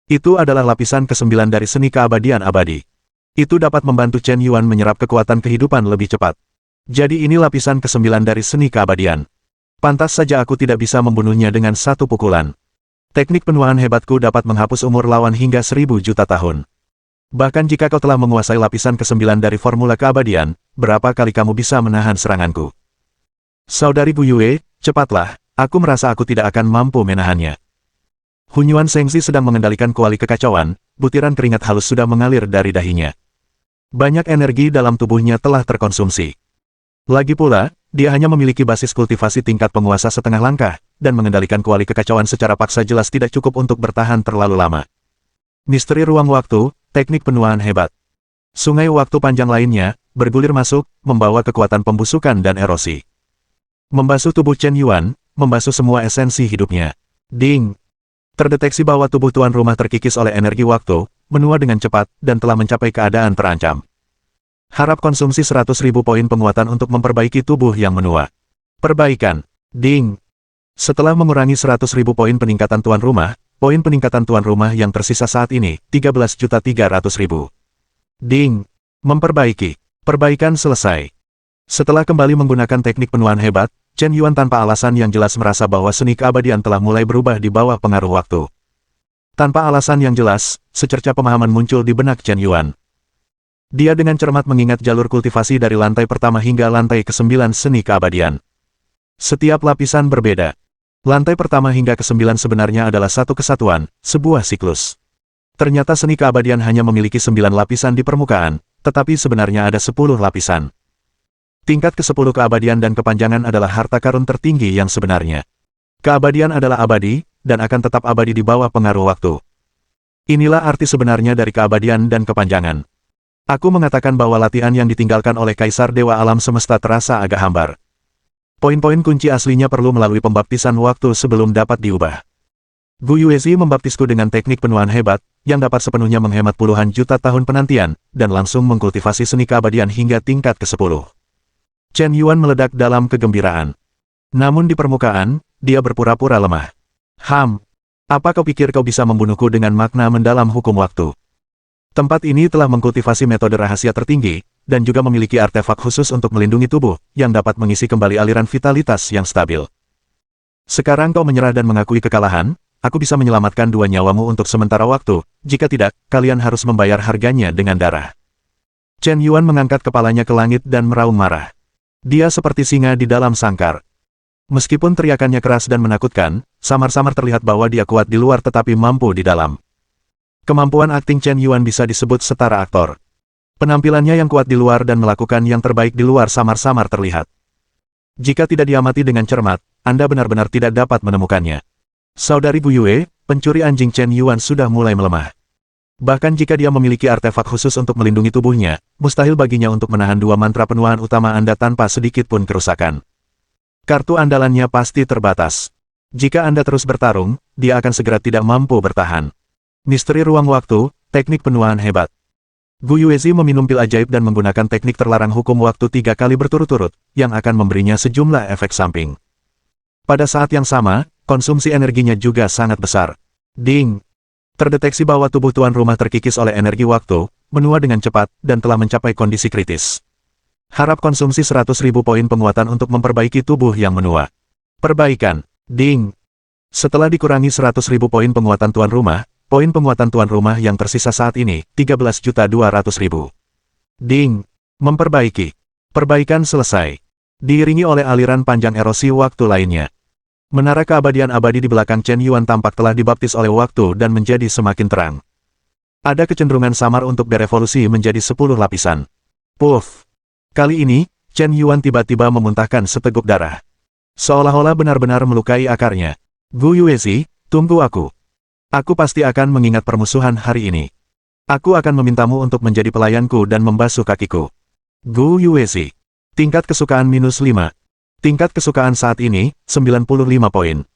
Itu adalah lapisan ke-9 dari seni keabadian abadi. Itu dapat membantu Chen Yuan menyerap kekuatan kehidupan lebih cepat. Jadi ini lapisan ke-9 dari seni keabadian. Pantas saja aku tidak bisa membunuhnya dengan satu pukulan. Teknik penuaan hebatku dapat menghapus umur lawan hingga 1000 juta tahun. Bahkan jika kau telah menguasai lapisan ke-9 dari formula keabadian, berapa kali kamu bisa menahan seranganku? Saudari Gu Yue, cepatlah, aku merasa aku tidak akan mampu menahannya. Hunyuan Shengzi sedang mengendalikan kuali kekacauan, butiran keringat halus sudah mengalir dari dahinya. Banyak energi dalam tubuhnya telah terkonsumsi. Lagi pula, dia hanya memiliki basis kultivasi tingkat penguasa setengah langkah, dan mengendalikan kuali kekacauan secara paksa jelas tidak cukup untuk bertahan terlalu lama. Misteri ruang waktu, teknik penuaan hebat. Sungai waktu panjang lainnya, bergulir masuk, membawa kekuatan pembusukan dan erosi. Membasuh tubuh Chen Yuan, membasuh semua esensi hidupnya. Ding! Terdeteksi bahwa tubuh tuan rumah terkikis oleh energi waktu, menua dengan cepat, dan telah mencapai keadaan terancam. Harap konsumsi 100.000 poin penguatan untuk memperbaiki tubuh yang menua. Perbaikan. Ding. Setelah mengurangi 100.000 poin peningkatan tuan rumah, poin peningkatan tuan rumah yang tersisa saat ini, 13.300.000. Ding. Memperbaiki. Perbaikan selesai. Setelah kembali menggunakan teknik penuaan hebat, Chen Yuan tanpa alasan yang jelas merasa bahwa seni keabadian telah mulai berubah di bawah pengaruh waktu. Tanpa alasan yang jelas, secerca pemahaman muncul di benak Chen Yuan. Dia dengan cermat mengingat jalur kultivasi dari lantai pertama hingga lantai ke-9 seni keabadian. Setiap lapisan berbeda. Lantai pertama hingga ke-9 sebenarnya adalah satu kesatuan, sebuah siklus. Ternyata seni keabadian hanya memiliki 9 lapisan di permukaan, tetapi sebenarnya ada 10 lapisan. Tingkat ke-10 keabadian dan kepanjangan adalah harta karun tertinggi yang sebenarnya. Keabadian adalah abadi, dan akan tetap abadi di bawah pengaruh waktu. Inilah arti sebenarnya dari keabadian dan kepanjangan. Aku mengatakan bahwa latihan yang ditinggalkan oleh Kaisar Dewa Alam Semesta terasa agak hambar. Poin-poin kunci aslinya perlu melalui pembaptisan waktu sebelum dapat diubah. Gu Yuezi membaptisku dengan teknik penuaan hebat, yang dapat sepenuhnya menghemat puluhan juta tahun penantian, dan langsung mengkultivasi seni keabadian hingga tingkat ke-10. Chen Yuan meledak dalam kegembiraan. Namun di permukaan, dia berpura-pura lemah. Apa kau pikir kau bisa membunuhku dengan makna mendalam hukum waktu? Tempat ini telah mengkultivasi metode rahasia tertinggi, dan juga memiliki artefak khusus untuk melindungi tubuh, yang dapat mengisi kembali aliran vitalitas yang stabil. Sekarang kau menyerah dan mengakui kekalahan, aku bisa menyelamatkan 2 nyawamu untuk sementara waktu, jika tidak, kalian harus membayar harganya dengan darah. Chen Yuan mengangkat kepalanya ke langit dan meraung marah. Dia seperti singa di dalam sangkar. Meskipun teriakannya keras dan menakutkan, samar-samar terlihat bahwa dia kuat di luar tetapi mampu di dalam. Kemampuan akting Chen Yuan bisa disebut setara aktor. Penampilannya yang kuat di luar dan melakukan yang terbaik di luar samar-samar terlihat. Jika tidak diamati dengan cermat, Anda benar-benar tidak dapat menemukannya. Saudari Gu Yue, pencuri anjing Chen Yuan sudah mulai melemah. Bahkan jika dia memiliki artefak khusus untuk melindungi tubuhnya, mustahil baginya untuk menahan 2 mantra penuaan utama Anda tanpa sedikit pun kerusakan. Kartu andalannya pasti terbatas. Jika Anda terus bertarung, dia akan segera tidak mampu bertahan. Misteri ruang waktu, teknik penuaan hebat. Gu Yuezi meminum pil ajaib dan menggunakan teknik terlarang hukum waktu 3 kali berturut-turut, yang akan memberinya sejumlah efek samping. Pada saat yang sama, konsumsi energinya juga sangat besar. Ding! Terdeteksi bahwa tubuh tuan rumah terkikis oleh energi waktu, menua dengan cepat, dan telah mencapai kondisi kritis. Harap konsumsi 100.000 poin penguatan untuk memperbaiki tubuh yang menua. Perbaikan. Ding! Setelah dikurangi 100.000 poin penguatan tuan rumah, poin penguatan tuan rumah yang tersisa saat ini, 13.200.000. Ding! Memperbaiki. Perbaikan selesai. Diiringi oleh aliran panjang erosi waktu lainnya. Menara keabadian abadi di belakang Chen Yuan tampak telah dibaptis oleh waktu dan menjadi semakin terang. Ada kecenderungan samar untuk berevolusi menjadi 10 lapisan. Puff! Kali ini, Chen Yuan tiba-tiba memuntahkan seteguk darah. Seolah-olah benar-benar melukai akarnya. Gu Yuezi, tunggu aku. Aku pasti akan mengingat permusuhan hari ini. Aku akan memintamu untuk menjadi pelayanku dan membasuh kakiku. Gu Yuezi. Tingkat kesukaan -5. Tingkat kesukaan saat ini, 95 poin.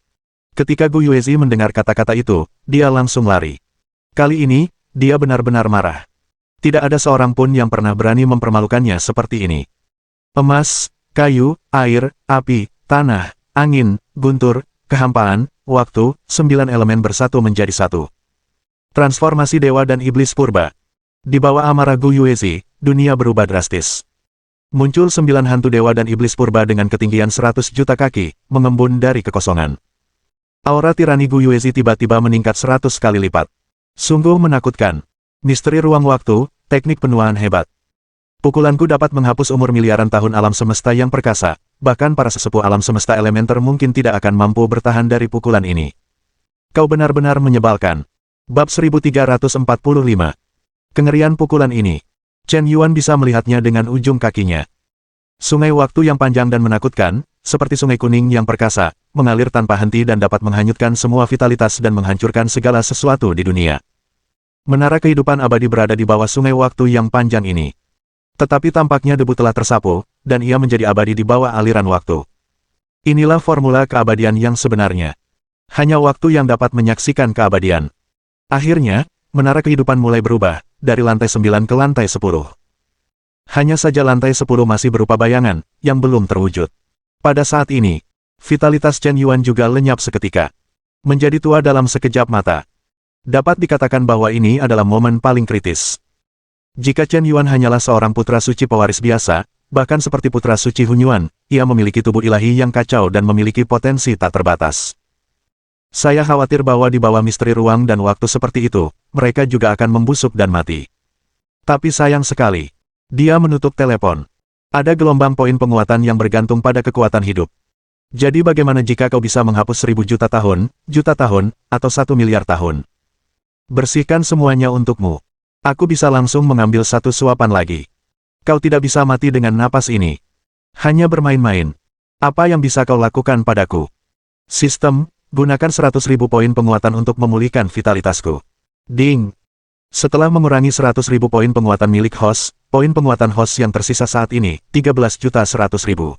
Ketika Gu Yuezi mendengar kata-kata itu, dia langsung lari. Kali ini, dia benar-benar marah. Tidak ada seorang pun yang pernah berani mempermalukannya seperti ini. Emas, kayu, air, api, tanah, angin, guntur, kehampaan, waktu, 9 elemen bersatu menjadi satu. Transformasi dewa dan iblis purba. Di bawah amarah Gu Yuezi, dunia berubah drastis. Muncul 9 hantu dewa dan iblis purba dengan ketinggian 100 juta kaki, mengembun dari kekosongan. Aura tirani Gu Yuezi tiba-tiba meningkat 100 kali lipat. Sungguh menakutkan. Misteri ruang waktu, teknik penuaan hebat. Pukulanku dapat menghapus umur miliaran tahun alam semesta yang perkasa, bahkan para sesepuh alam semesta elementer mungkin tidak akan mampu bertahan dari pukulan ini. Kau benar-benar menyebalkan. Bab 1345. Kengerian pukulan ini. Chen Yuan bisa melihatnya dengan ujung kakinya. Sungai waktu yang panjang dan menakutkan, seperti sungai kuning yang perkasa, mengalir tanpa henti dan dapat menghanyutkan semua vitalitas dan menghancurkan segala sesuatu di dunia. Menara kehidupan abadi berada di bawah sungai waktu yang panjang ini. Tetapi tampaknya debu telah tersapu, dan ia menjadi abadi di bawah aliran waktu. Inilah formula keabadian yang sebenarnya. Hanya waktu yang dapat menyaksikan keabadian. Akhirnya, menara kehidupan mulai berubah, dari lantai 9 ke lantai 10. Hanya saja lantai 10 masih berupa bayangan, yang belum terwujud. Pada saat ini, vitalitas Chen Yuan juga lenyap seketika. Menjadi tua dalam sekejap mata. Dapat dikatakan bahwa ini adalah momen paling kritis. Jika Chen Yuan hanyalah seorang putra suci pewaris biasa, bahkan seperti putra suci Hunyuan, ia memiliki tubuh ilahi yang kacau dan memiliki potensi tak terbatas. Saya khawatir bahwa di bawah misteri ruang dan waktu seperti itu, mereka juga akan membusuk dan mati. Tapi sayang sekali. Dia menutup telepon. Ada gelombang poin penguatan yang bergantung pada kekuatan hidup. Jadi bagaimana jika kau bisa menghapus 1000 juta tahun, atau 1 miliar tahun? Bersihkan semuanya untukmu. Aku bisa langsung mengambil satu suapan lagi. Kau tidak bisa mati dengan napas ini. Hanya bermain-main. Apa yang bisa kau lakukan padaku? Sistem, gunakan 100.000 poin penguatan untuk memulihkan vitalitasku. Ding. Setelah mengurangi 100.000 poin penguatan milik host, poin penguatan host yang tersisa saat ini, 13.100.000.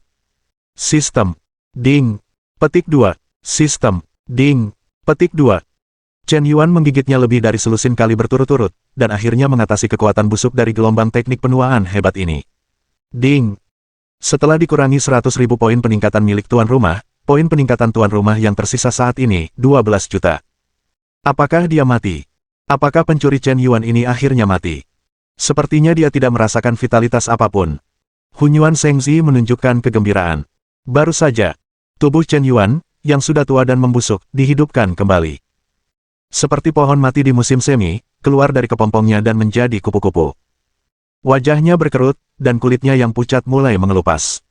Sistem. Ding. Petik 2. Sistem. Ding. Petik 2. Chen Yuan menggigitnya lebih dari selusin kali berturut-turut, dan akhirnya mengatasi kekuatan busuk dari gelombang teknik penuaan hebat ini. Ding. Setelah dikurangi 100.000 poin peningkatan milik tuan rumah, poin peningkatan tuan rumah yang tersisa saat ini, 12 juta. Apakah dia mati? Apakah pencuri Chen Yuan ini akhirnya mati? Sepertinya dia tidak merasakan vitalitas apapun. Hunyuan Shengzi menunjukkan kegembiraan. Baru saja, tubuh Chen Yuan, yang sudah tua dan membusuk, dihidupkan kembali. Seperti pohon mati di musim semi, keluar dari kepompongnya dan menjadi kupu-kupu. Wajahnya berkerut, dan kulitnya yang pucat mulai mengelupas.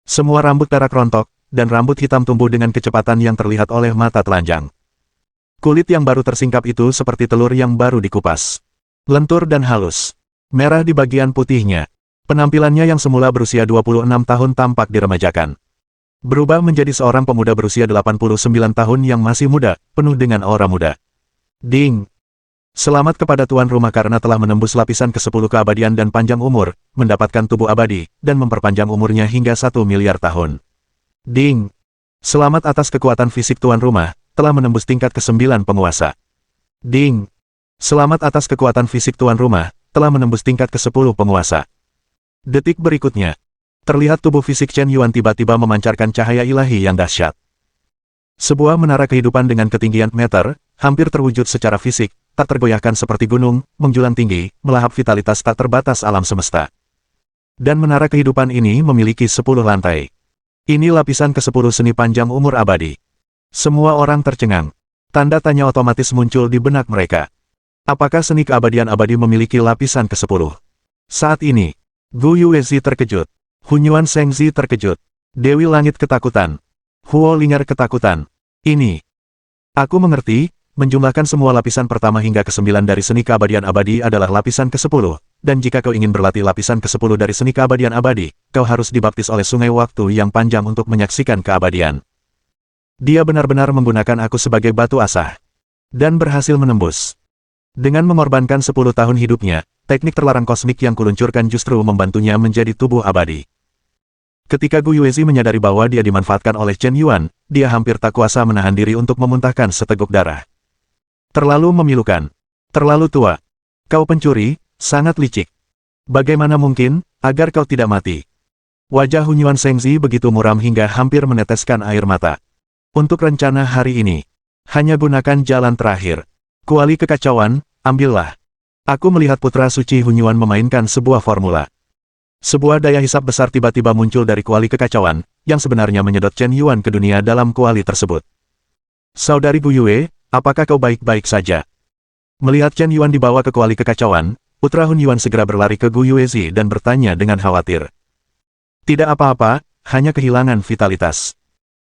Semua rambut perak rontok, dan rambut hitam tumbuh dengan kecepatan yang terlihat oleh mata telanjang. Kulit yang baru tersingkap itu seperti telur yang baru dikupas. Lentur dan halus. Merah di bagian putihnya. Penampilannya yang semula berusia 26 tahun tampak diremajakan. Berubah menjadi seorang pemuda berusia 89 tahun yang masih muda, penuh dengan aura muda. Ding. Selamat kepada tuan rumah karena telah menembus lapisan ke-10 keabadian dan panjang umur, mendapatkan tubuh abadi, dan memperpanjang umurnya hingga 1 miliar tahun. Ding. Selamat atas kekuatan fisik tuan rumah, telah menembus tingkat ke-9 penguasa. Ding. Selamat atas kekuatan fisik tuan rumah, telah menembus tingkat ke-10 penguasa. Detik berikutnya, terlihat tubuh fisik Chen Yuan tiba-tiba memancarkan cahaya ilahi yang dahsyat. Sebuah menara kehidupan dengan ketinggian meter, hampir terwujud secara fisik, tak tergoyahkan seperti gunung, menjulang tinggi, melahap vitalitas tak terbatas alam semesta. Dan menara kehidupan ini memiliki 10 lantai. Ini lapisan ke-10 seni panjang umur abadi. Semua orang tercengang. Tanda tanya otomatis muncul di benak mereka. Apakah seni keabadian abadi memiliki lapisan ke-10? Saat ini, Gu Yuezi terkejut. Hunyuan Shengzi terkejut. Dewi Langit ketakutan. Huo Ling'er ketakutan. Ini. Aku mengerti, menjumlahkan semua lapisan pertama hingga ke-9 dari seni keabadian abadi adalah lapisan ke-10, dan jika kau ingin berlatih lapisan ke-10 dari seni keabadian abadi, kau harus dibaptis oleh sungai waktu yang panjang untuk menyaksikan keabadian. Dia benar-benar menggunakan aku sebagai batu asah. Dan berhasil menembus. Dengan mengorbankan 10 tahun hidupnya, teknik terlarang kosmik yang kuluncurkan justru membantunya menjadi tubuh abadi. Ketika Gu Yuezi menyadari bahwa dia dimanfaatkan oleh Chen Yuan, dia hampir tak kuasa menahan diri untuk memuntahkan seteguk darah. Terlalu memilukan. Terlalu tua. Kau pencuri, sangat licik. Bagaimana mungkin, agar kau tidak mati? Wajah Hunyuan Shengzi begitu muram hingga hampir meneteskan air mata. Untuk rencana hari ini, hanya gunakan jalan terakhir. Kuali kekacauan, ambillah. Aku melihat putra suci Hunyuan memainkan sebuah formula. Sebuah daya hisap besar tiba-tiba muncul dari kuali kekacauan, yang sebenarnya menyedot Chen Yuan ke dunia dalam kuali tersebut. Saudari Gu Yue, apakah kau baik-baik saja? Melihat Chen Yuan dibawa ke kuali kekacauan, putra Hunyuan segera berlari ke Gu Yuezi dan bertanya dengan khawatir. Tidak apa-apa, hanya kehilangan vitalitas.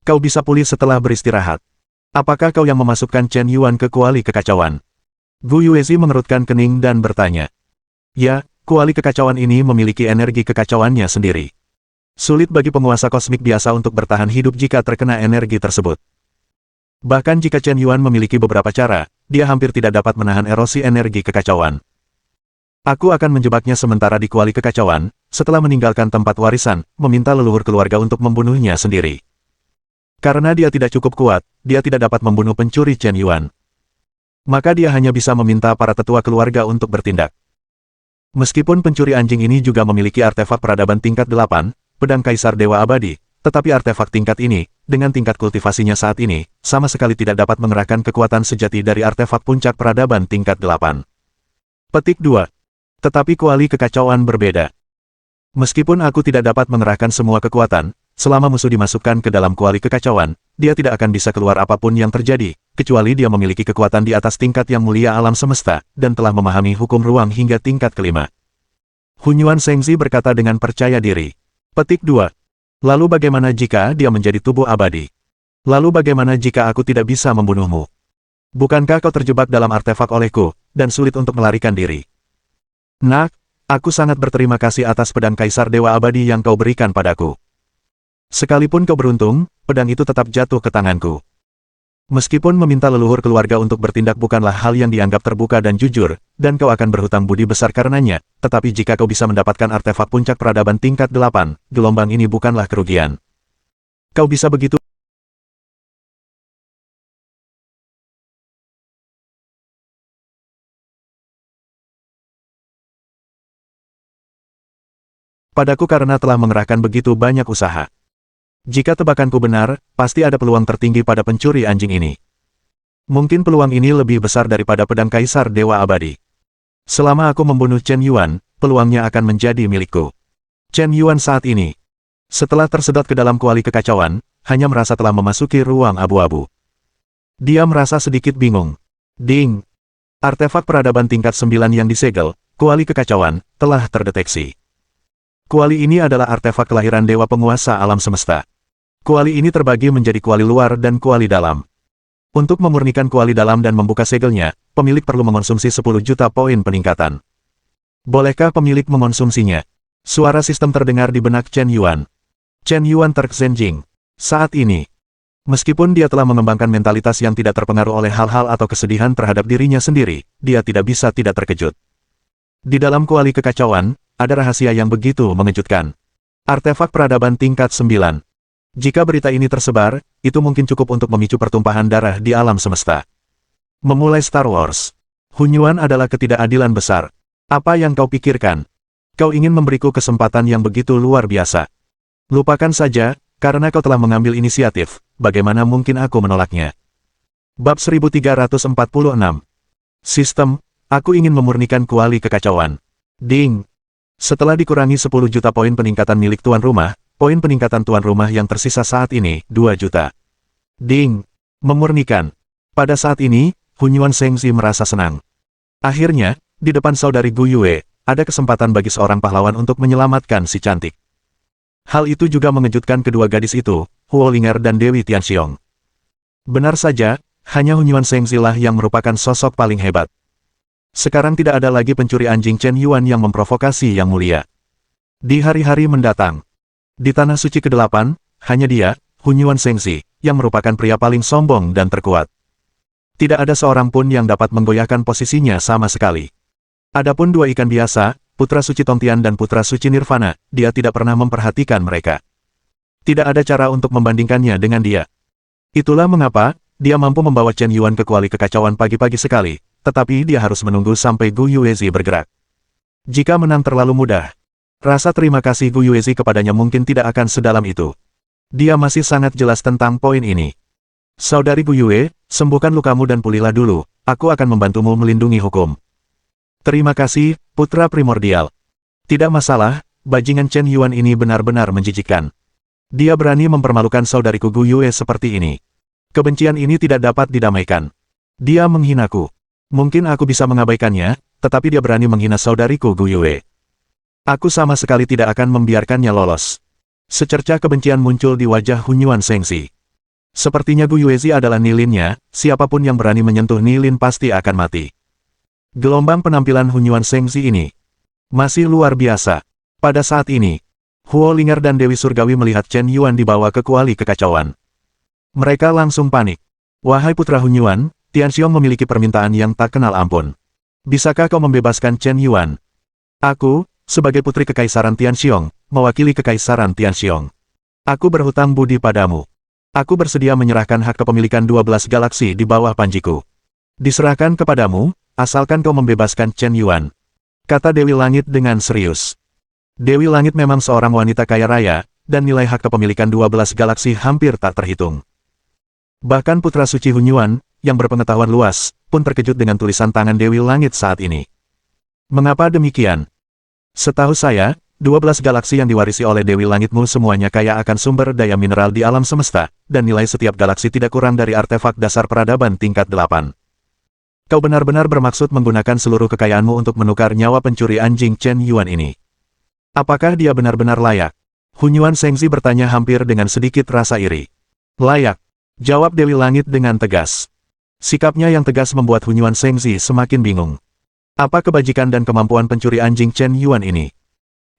Kau bisa pulih setelah beristirahat. Apakah kau yang memasukkan Chen Yuan ke kuali kekacauan? Gu Yuezi mengerutkan kening dan bertanya. Ya, kuali kekacauan ini memiliki energi kekacauannya sendiri. Sulit bagi penguasa kosmik biasa untuk bertahan hidup jika terkena energi tersebut. Bahkan jika Chen Yuan memiliki beberapa cara, dia hampir tidak dapat menahan erosi energi kekacauan. Aku akan menjebaknya sementara di kuali kekacauan, setelah meninggalkan tempat warisan, meminta leluhur keluarga untuk membunuhnya sendiri. Karena dia tidak cukup kuat, dia tidak dapat membunuh pencuri Chen Yuan. Maka dia hanya bisa meminta para tetua keluarga untuk bertindak. Meskipun pencuri anjing ini juga memiliki artefak peradaban tingkat 8, pedang Kaisar Dewa Abadi, tetapi artefak tingkat ini, dengan tingkat kultivasinya saat ini, sama sekali tidak dapat mengerahkan kekuatan sejati dari artefak puncak peradaban tingkat 8. Petik 2. Tetapi kuali kekacauan berbeda. Meskipun aku tidak dapat mengerahkan semua kekuatan, selama musuh dimasukkan ke dalam kuali kekacauan, dia tidak akan bisa keluar apapun yang terjadi, kecuali dia memiliki kekuatan di atas tingkat yang mulia alam semesta, dan telah memahami hukum ruang hingga tingkat kelima. Hunyuan Shengzi berkata dengan percaya diri. Petik 2. Lalu bagaimana jika dia menjadi tubuh abadi? Lalu bagaimana jika aku tidak bisa membunuhmu? Bukankah kau terjebak dalam artefak olehku, dan sulit untuk melarikan diri? Nak, aku sangat berterima kasih atas pedang Kaisar Dewa Abadi yang kau berikan padaku. Sekalipun kau beruntung, pedang itu tetap jatuh ke tanganku. Meskipun meminta leluhur keluarga untuk bertindak bukanlah hal yang dianggap terbuka dan jujur, dan kau akan berhutang budi besar karenanya, tetapi jika kau bisa mendapatkan artefak puncak peradaban tingkat 8, gelombang ini bukanlah kerugian. Kau bisa begitu. Padaku karena telah mengerahkan begitu banyak usaha. Jika tebakanku benar, pasti ada peluang tertinggi pada pencuri anjing ini. Mungkin peluang ini lebih besar daripada pedang Kaisar Dewa Abadi. Selama aku membunuh Chen Yuan, peluangnya akan menjadi milikku. Chen Yuan saat ini, setelah tersedot ke dalam kuali kekacauan, hanya merasa telah memasuki ruang abu-abu. Dia merasa sedikit bingung. Ding! Artefak peradaban tingkat 9 yang disegel, kuali kekacauan, telah terdeteksi. Kuali ini adalah artefak kelahiran Dewa Penguasa Alam Semesta. Kuali ini terbagi menjadi kuali luar dan kuali dalam. Untuk memurnikan kuali dalam dan membuka segelnya, pemilik perlu mengonsumsi 10 juta poin peningkatan. Bolehkah pemilik mengonsumsinya? Suara sistem terdengar di benak Chen Yuan. Chen Yuan terksenjing. Saat ini, meskipun dia telah mengembangkan mentalitas yang tidak terpengaruh oleh hal-hal atau kesedihan terhadap dirinya sendiri, dia tidak bisa tidak terkejut. Di dalam kuali kekacauan, ada rahasia yang begitu mengejutkan. Artefak peradaban tingkat 9. Jika berita ini tersebar, itu mungkin cukup untuk memicu pertumpahan darah di alam semesta. Memulai Star Wars. Hunyuan adalah ketidakadilan besar. Apa yang kau pikirkan? Kau ingin memberiku kesempatan yang begitu luar biasa. Lupakan saja, karena kau telah mengambil inisiatif, bagaimana mungkin aku menolaknya? Bab 1346. Sistem, aku ingin memurnikan kuali kekacauan. Ding! Setelah dikurangi 10 juta poin peningkatan milik tuan rumah, poin peningkatan tuan rumah yang tersisa saat ini, 2 juta. Ding! Memurnikan. Pada saat ini, Hunyuan Shengzi merasa senang. Akhirnya, di depan saudari Gu Yue, ada kesempatan bagi seorang pahlawan untuk menyelamatkan si cantik. Hal itu juga mengejutkan kedua gadis itu, Huo Linger dan Dewi Tianxiong. Benar saja, hanya Hunyuan Shengzi lah yang merupakan sosok paling hebat. Sekarang tidak ada lagi pencuri anjing Chen Yuan yang memprovokasi yang mulia. Di hari-hari mendatang, di Tanah Suci ke-8, hanya dia, Hunyuan Shengzi, yang merupakan pria paling sombong dan terkuat. Tidak ada seorang pun yang dapat menggoyahkan posisinya sama sekali. Adapun dua ikan biasa, Putra Suci Tongtian dan Putra Suci Nirvana, dia tidak pernah memperhatikan mereka. Tidak ada cara untuk membandingkannya dengan dia. Itulah mengapa, dia mampu membawa Chen Yuan ke kuali kekacauan pagi-pagi sekali, tetapi dia harus menunggu sampai Gu Yuezi bergerak. Jika menang terlalu mudah, rasa terima kasih Gu Yuezi kepadanya mungkin tidak akan sedalam itu. Dia masih sangat jelas tentang poin ini. Saudari Gu Yue, sembuhkan lukamu dan pulihlah dulu, aku akan membantumu melindungi hukum. Terima kasih, putra primordial. Tidak masalah, bajingan Chen Yuan ini benar-benar menjijikkan. Dia berani mempermalukan saudariku Gu Yue seperti ini. Kebencian ini tidak dapat didamaikan. Dia menghinaku. Mungkin aku bisa mengabaikannya, tetapi dia berani menghina saudariku Gu Yue. Aku sama sekali tidak akan membiarkannya lolos. Secercah kebencian muncul di wajah Hunyuan Sengzi. Sepertinya Gu Yuezi adalah Nilinnya, siapapun yang berani menyentuh Nilin pasti akan mati. Gelombang penampilan Hunyuan Sengzi ini masih luar biasa. Pada saat ini, Huo Linger dan Dewi Surgawi melihat Chen Yuan dibawa ke kuali kekacauan. Mereka langsung panik. Wahai putra Hunyuan, Tianxiong memiliki permintaan yang tak kenal ampun. Bisakah kau membebaskan Chen Yuan? Aku, sebagai putri Kekaisaran Tianxiong, mewakili Kekaisaran Tianxiong. Aku berhutang budi padamu. Aku bersedia menyerahkan hak kepemilikan 12 galaksi di bawah panjiku. Diserahkan kepadamu, asalkan kau membebaskan Chen Yuan. Kata Dewi Langit dengan serius. Dewi Langit memang seorang wanita kaya raya, dan nilai hak kepemilikan 12 galaksi hampir tak terhitung. Bahkan putra suci Hunyuan, yang berpengetahuan luas, pun terkejut dengan tulisan tangan Dewi Langit saat ini. Mengapa demikian? Setahu saya, 12 galaksi yang diwarisi oleh Dewi Langitmu semuanya kaya akan sumber daya mineral di alam semesta, dan nilai setiap galaksi tidak kurang dari artefak dasar peradaban tingkat 8. Kau benar-benar bermaksud menggunakan seluruh kekayaanmu untuk menukar nyawa pencuri anjing Chen Yuan ini. Apakah dia benar-benar layak? Hunyuan Sengzi bertanya hampir dengan sedikit rasa iri. Layak, jawab Dewi Langit dengan tegas. Sikapnya yang tegas membuat Hunyuan Sengzi semakin bingung. Apa kebajikan dan kemampuan pencuri anjing Chen Yuan ini?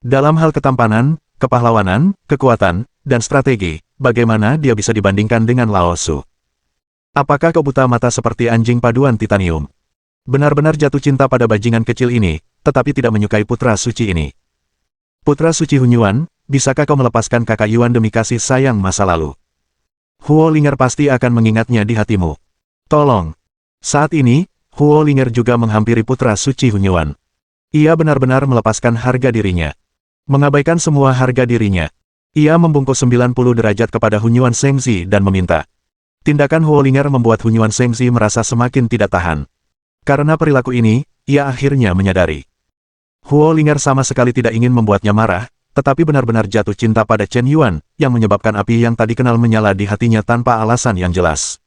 Dalam hal ketampanan, kepahlawanan, kekuatan, dan strategi, bagaimana dia bisa dibandingkan dengan Lao Su? Apakah kau buta mata seperti anjing paduan titanium? Benar-benar jatuh cinta pada bajingan kecil ini, tetapi tidak menyukai putra suci ini. Putra suci Hunyuan, bisakah kau melepaskan kakak Yuan demi kasih sayang masa lalu? Huo Linger pasti akan mengingatnya di hatimu. Tolong. Saat ini, Huo Linger juga menghampiri putra suci Hunyuan. Ia benar-benar melepaskan harga dirinya. Mengabaikan semua harga dirinya. Ia membungkuk 90 derajat kepada Hunyuan Sengzi dan meminta. Tindakan Huo Linger membuat Hunyuan Sengzi merasa semakin tidak tahan. Karena perilaku ini, ia akhirnya menyadari. Huo Linger sama sekali tidak ingin membuatnya marah, tetapi benar-benar jatuh cinta pada Chen Yuan, yang menyebabkan api yang tadi kenal menyala di hatinya tanpa alasan yang jelas.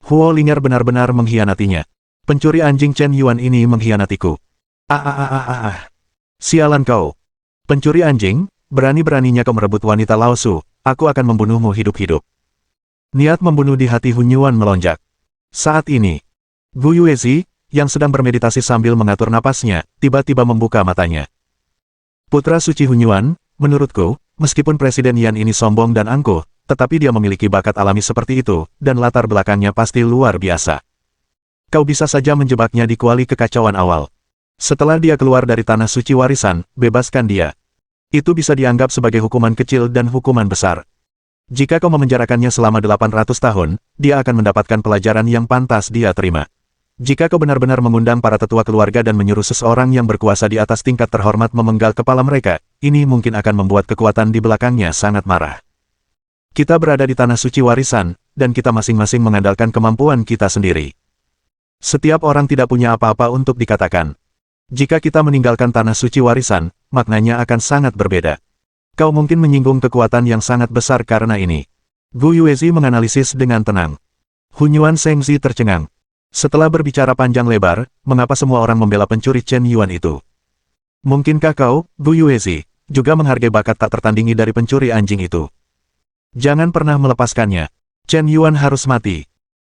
Huo Linger benar-benar mengkhianatinya. Pencuri anjing Chen Yuan ini mengkhianatiku. Sialan kau. Pencuri anjing, berani-beraninya kau merebut wanita Lao Su, aku akan membunuhmu hidup-hidup. Niat membunuh di hati Hunyuan melonjak. Saat ini, Gu Yuezi, yang sedang bermeditasi sambil mengatur napasnya, tiba-tiba membuka matanya. Putra suci Hunyuan, menurutku, meskipun Presiden Yan ini sombong dan angkuh, tetapi dia memiliki bakat alami seperti itu, dan latar belakangnya pasti luar biasa. Kau bisa saja menjebaknya di kuali kekacauan awal. Setelah dia keluar dari tanah suci warisan, bebaskan dia. Itu bisa dianggap sebagai hukuman kecil dan hukuman besar. Jika kau memenjarakannya selama 800 tahun, dia akan mendapatkan pelajaran yang pantas dia terima. Jika kau benar-benar mengundang para tetua keluarga dan menyuruh seseorang yang berkuasa di atas tingkat terhormat memenggal kepala mereka, ini mungkin akan membuat kekuatan di belakangnya sangat marah. Kita berada di tanah suci warisan, dan kita masing-masing mengandalkan kemampuan kita sendiri. Setiap orang tidak punya apa-apa untuk dikatakan. Jika kita meninggalkan tanah suci warisan, maknanya akan sangat berbeda. Kau mungkin menyinggung kekuatan yang sangat besar karena ini. Gu Yuezi menganalisis dengan tenang. Hunyuan Sengzi tercengang. Setelah berbicara panjang lebar, mengapa semua orang membela pencuri Chen Yuan itu? Mungkinkah kau, Gu Yuezi, juga menghargai bakat tak tertandingi dari pencuri anjing itu? Jangan pernah melepaskannya. Chen Yuan harus mati.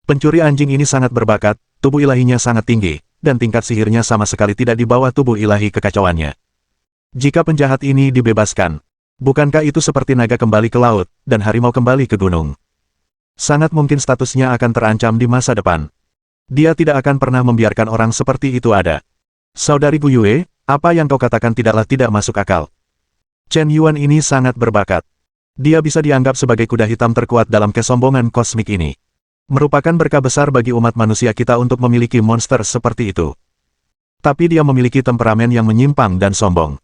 Pencuri anjing ini sangat berbakat, tubuh ilahinya sangat tinggi, dan tingkat sihirnya sama sekali tidak di bawah tubuh ilahi kekacauannya. Jika penjahat ini dibebaskan, bukankah itu seperti naga kembali ke laut, dan harimau kembali ke gunung? Sangat mungkin statusnya akan terancam di masa depan. Dia tidak akan pernah membiarkan orang seperti itu ada. Saudari Gu Yue, apa yang kau katakan tidaklah tidak masuk akal. Chen Yuan ini sangat berbakat. Dia bisa dianggap sebagai kuda hitam terkuat dalam kesombongan kosmik ini. Merupakan berkah besar bagi umat manusia kita untuk memiliki monster seperti itu. Tapi dia memiliki temperamen yang menyimpang dan sombong.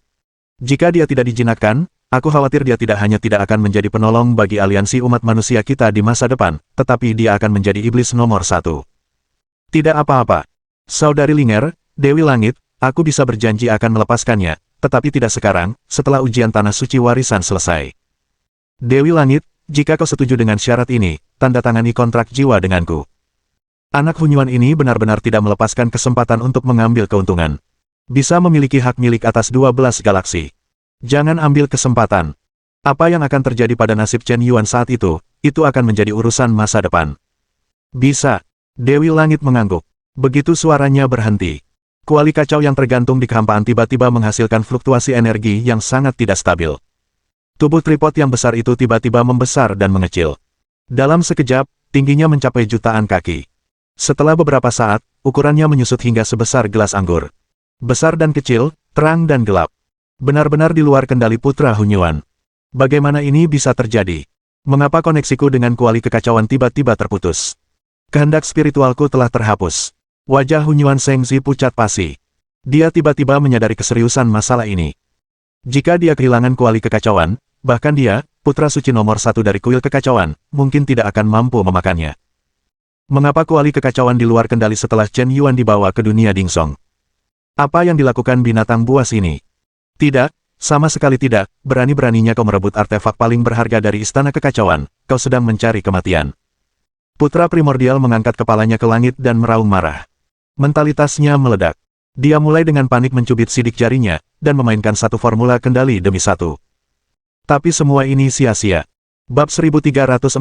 Jika dia tidak dijinakkan, aku khawatir dia tidak hanya tidak akan menjadi penolong bagi aliansi umat manusia kita di masa depan, tetapi dia akan menjadi iblis nomor 1. Tidak apa-apa. Saudari Linger, Dewi Langit, aku bisa berjanji akan melepaskannya, tetapi tidak sekarang, setelah ujian tanah suci warisan selesai. Dewi Langit, jika kau setuju dengan syarat ini, tanda tangani kontrak jiwa denganku. Anak Hunyuan ini benar-benar tidak melepaskan kesempatan untuk mengambil keuntungan. Bisa memiliki hak milik atas 12 galaksi. Jangan ambil kesempatan. Apa yang akan terjadi pada nasib Chen Yuan saat itu akan menjadi urusan masa depan. Bisa. Dewi Langit mengangguk. Begitu suaranya berhenti. Kuali kacau yang tergantung di kehampaan tiba-tiba menghasilkan fluktuasi energi yang sangat tidak stabil. Tubuh tripod yang besar itu tiba-tiba membesar dan mengecil. Dalam sekejap, tingginya mencapai jutaan kaki. Setelah beberapa saat, ukurannya menyusut hingga sebesar gelas anggur. Besar dan kecil, terang dan gelap. Benar-benar di luar kendali Putra Hunyuan. Bagaimana ini bisa terjadi? Mengapa koneksiku dengan kuali kekacauan tiba-tiba terputus? Kehendak spiritualku telah terhapus. Wajah Hunyuan Sengzi pucat pasi. Dia tiba-tiba menyadari keseriusan masalah ini. Jika dia kehilangan kuali kekacauan, bahkan dia, putra suci nomor 1 dari kuil kekacauan, mungkin tidak akan mampu memakannya. Mengapa kuali kekacauan di luar kendali setelah Chen Yuan dibawa ke dunia Dingsong? Apa yang dilakukan binatang buas ini? Tidak, sama sekali tidak, berani-beraninya kau merebut artefak paling berharga dari istana kekacauan, kau sedang mencari kematian. Putra primordial mengangkat kepalanya ke langit dan meraung marah. Mentalitasnya meledak. Dia mulai dengan panik mencubit sidik jarinya, dan memainkan satu formula kendali demi satu. Tapi semua ini sia-sia. Bab 1347.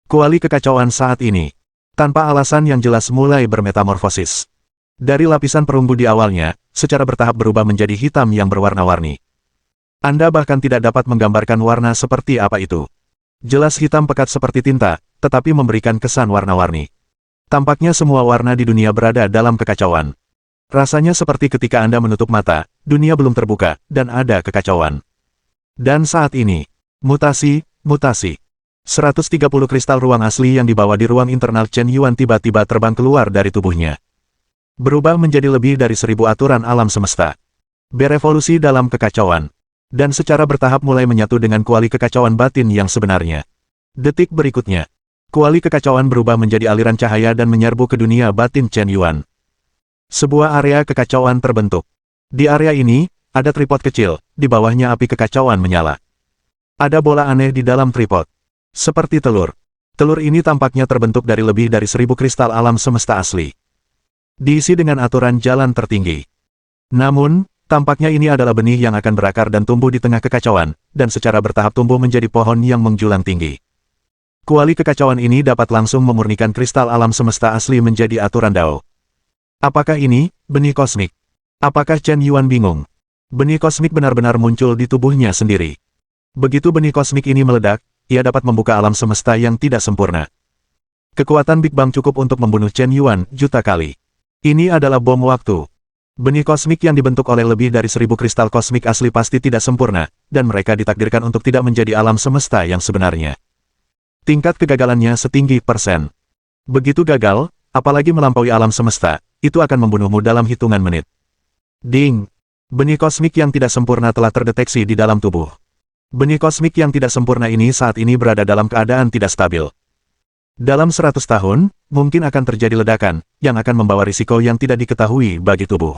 Kuali kekacauan saat ini, tanpa alasan yang jelas mulai bermetamorfosis. Dari lapisan perunggu di awalnya, secara bertahap berubah menjadi hitam yang berwarna-warni. Anda bahkan tidak dapat menggambarkan warna seperti apa itu. Jelas hitam pekat seperti tinta, tetapi memberikan kesan warna-warni. Tampaknya semua warna di dunia berada dalam kekacauan. Rasanya seperti ketika Anda menutup mata, dunia belum terbuka, dan ada kekacauan. Dan saat ini, mutasi. 130 kristal ruang asli yang dibawa di ruang internal Chen Yuan tiba-tiba terbang keluar dari tubuhnya. Berubah menjadi lebih dari 1000 aturan alam semesta. Berevolusi dalam kekacauan. Dan secara bertahap mulai menyatu dengan kuali kekacauan batin yang sebenarnya. Detik berikutnya, kuali kekacauan berubah menjadi aliran cahaya dan menyerbu ke dunia batin Chen Yuan. Sebuah area kekacauan terbentuk. Di area ini, ada tripod kecil, di bawahnya api kekacauan menyala. Ada bola aneh di dalam tripod. Seperti telur. Telur ini tampaknya terbentuk dari lebih dari 1000 kristal alam semesta asli. Diisi dengan aturan jalan tertinggi. Namun, tampaknya ini adalah benih yang akan berakar dan tumbuh di tengah kekacauan, dan secara bertahap tumbuh menjadi pohon yang menjulang tinggi. Kuali kekacauan ini dapat langsung memurnikan kristal alam semesta asli menjadi aturan Dao. Apakah ini benih kosmik? Apakah Chen Yuan bingung? Benih kosmik benar-benar muncul di tubuhnya sendiri. Begitu benih kosmik ini meledak, ia dapat membuka alam semesta yang tidak sempurna. Kekuatan Big Bang cukup untuk membunuh Chen Yuan juta kali. Ini adalah bom waktu. Benih kosmik yang dibentuk oleh lebih dari 1000 kristal kosmik asli pasti tidak sempurna, dan mereka ditakdirkan untuk tidak menjadi alam semesta yang sebenarnya. Tingkat kegagalannya setinggi %. Begitu gagal, apalagi melampaui alam semesta, itu akan membunuhmu dalam hitungan menit. Ding! Benih kosmik yang tidak sempurna telah terdeteksi di dalam tubuh. Benih kosmik yang tidak sempurna ini saat ini berada dalam keadaan tidak stabil. Dalam 100 tahun, mungkin akan terjadi ledakan, yang akan membawa risiko yang tidak diketahui bagi tubuh.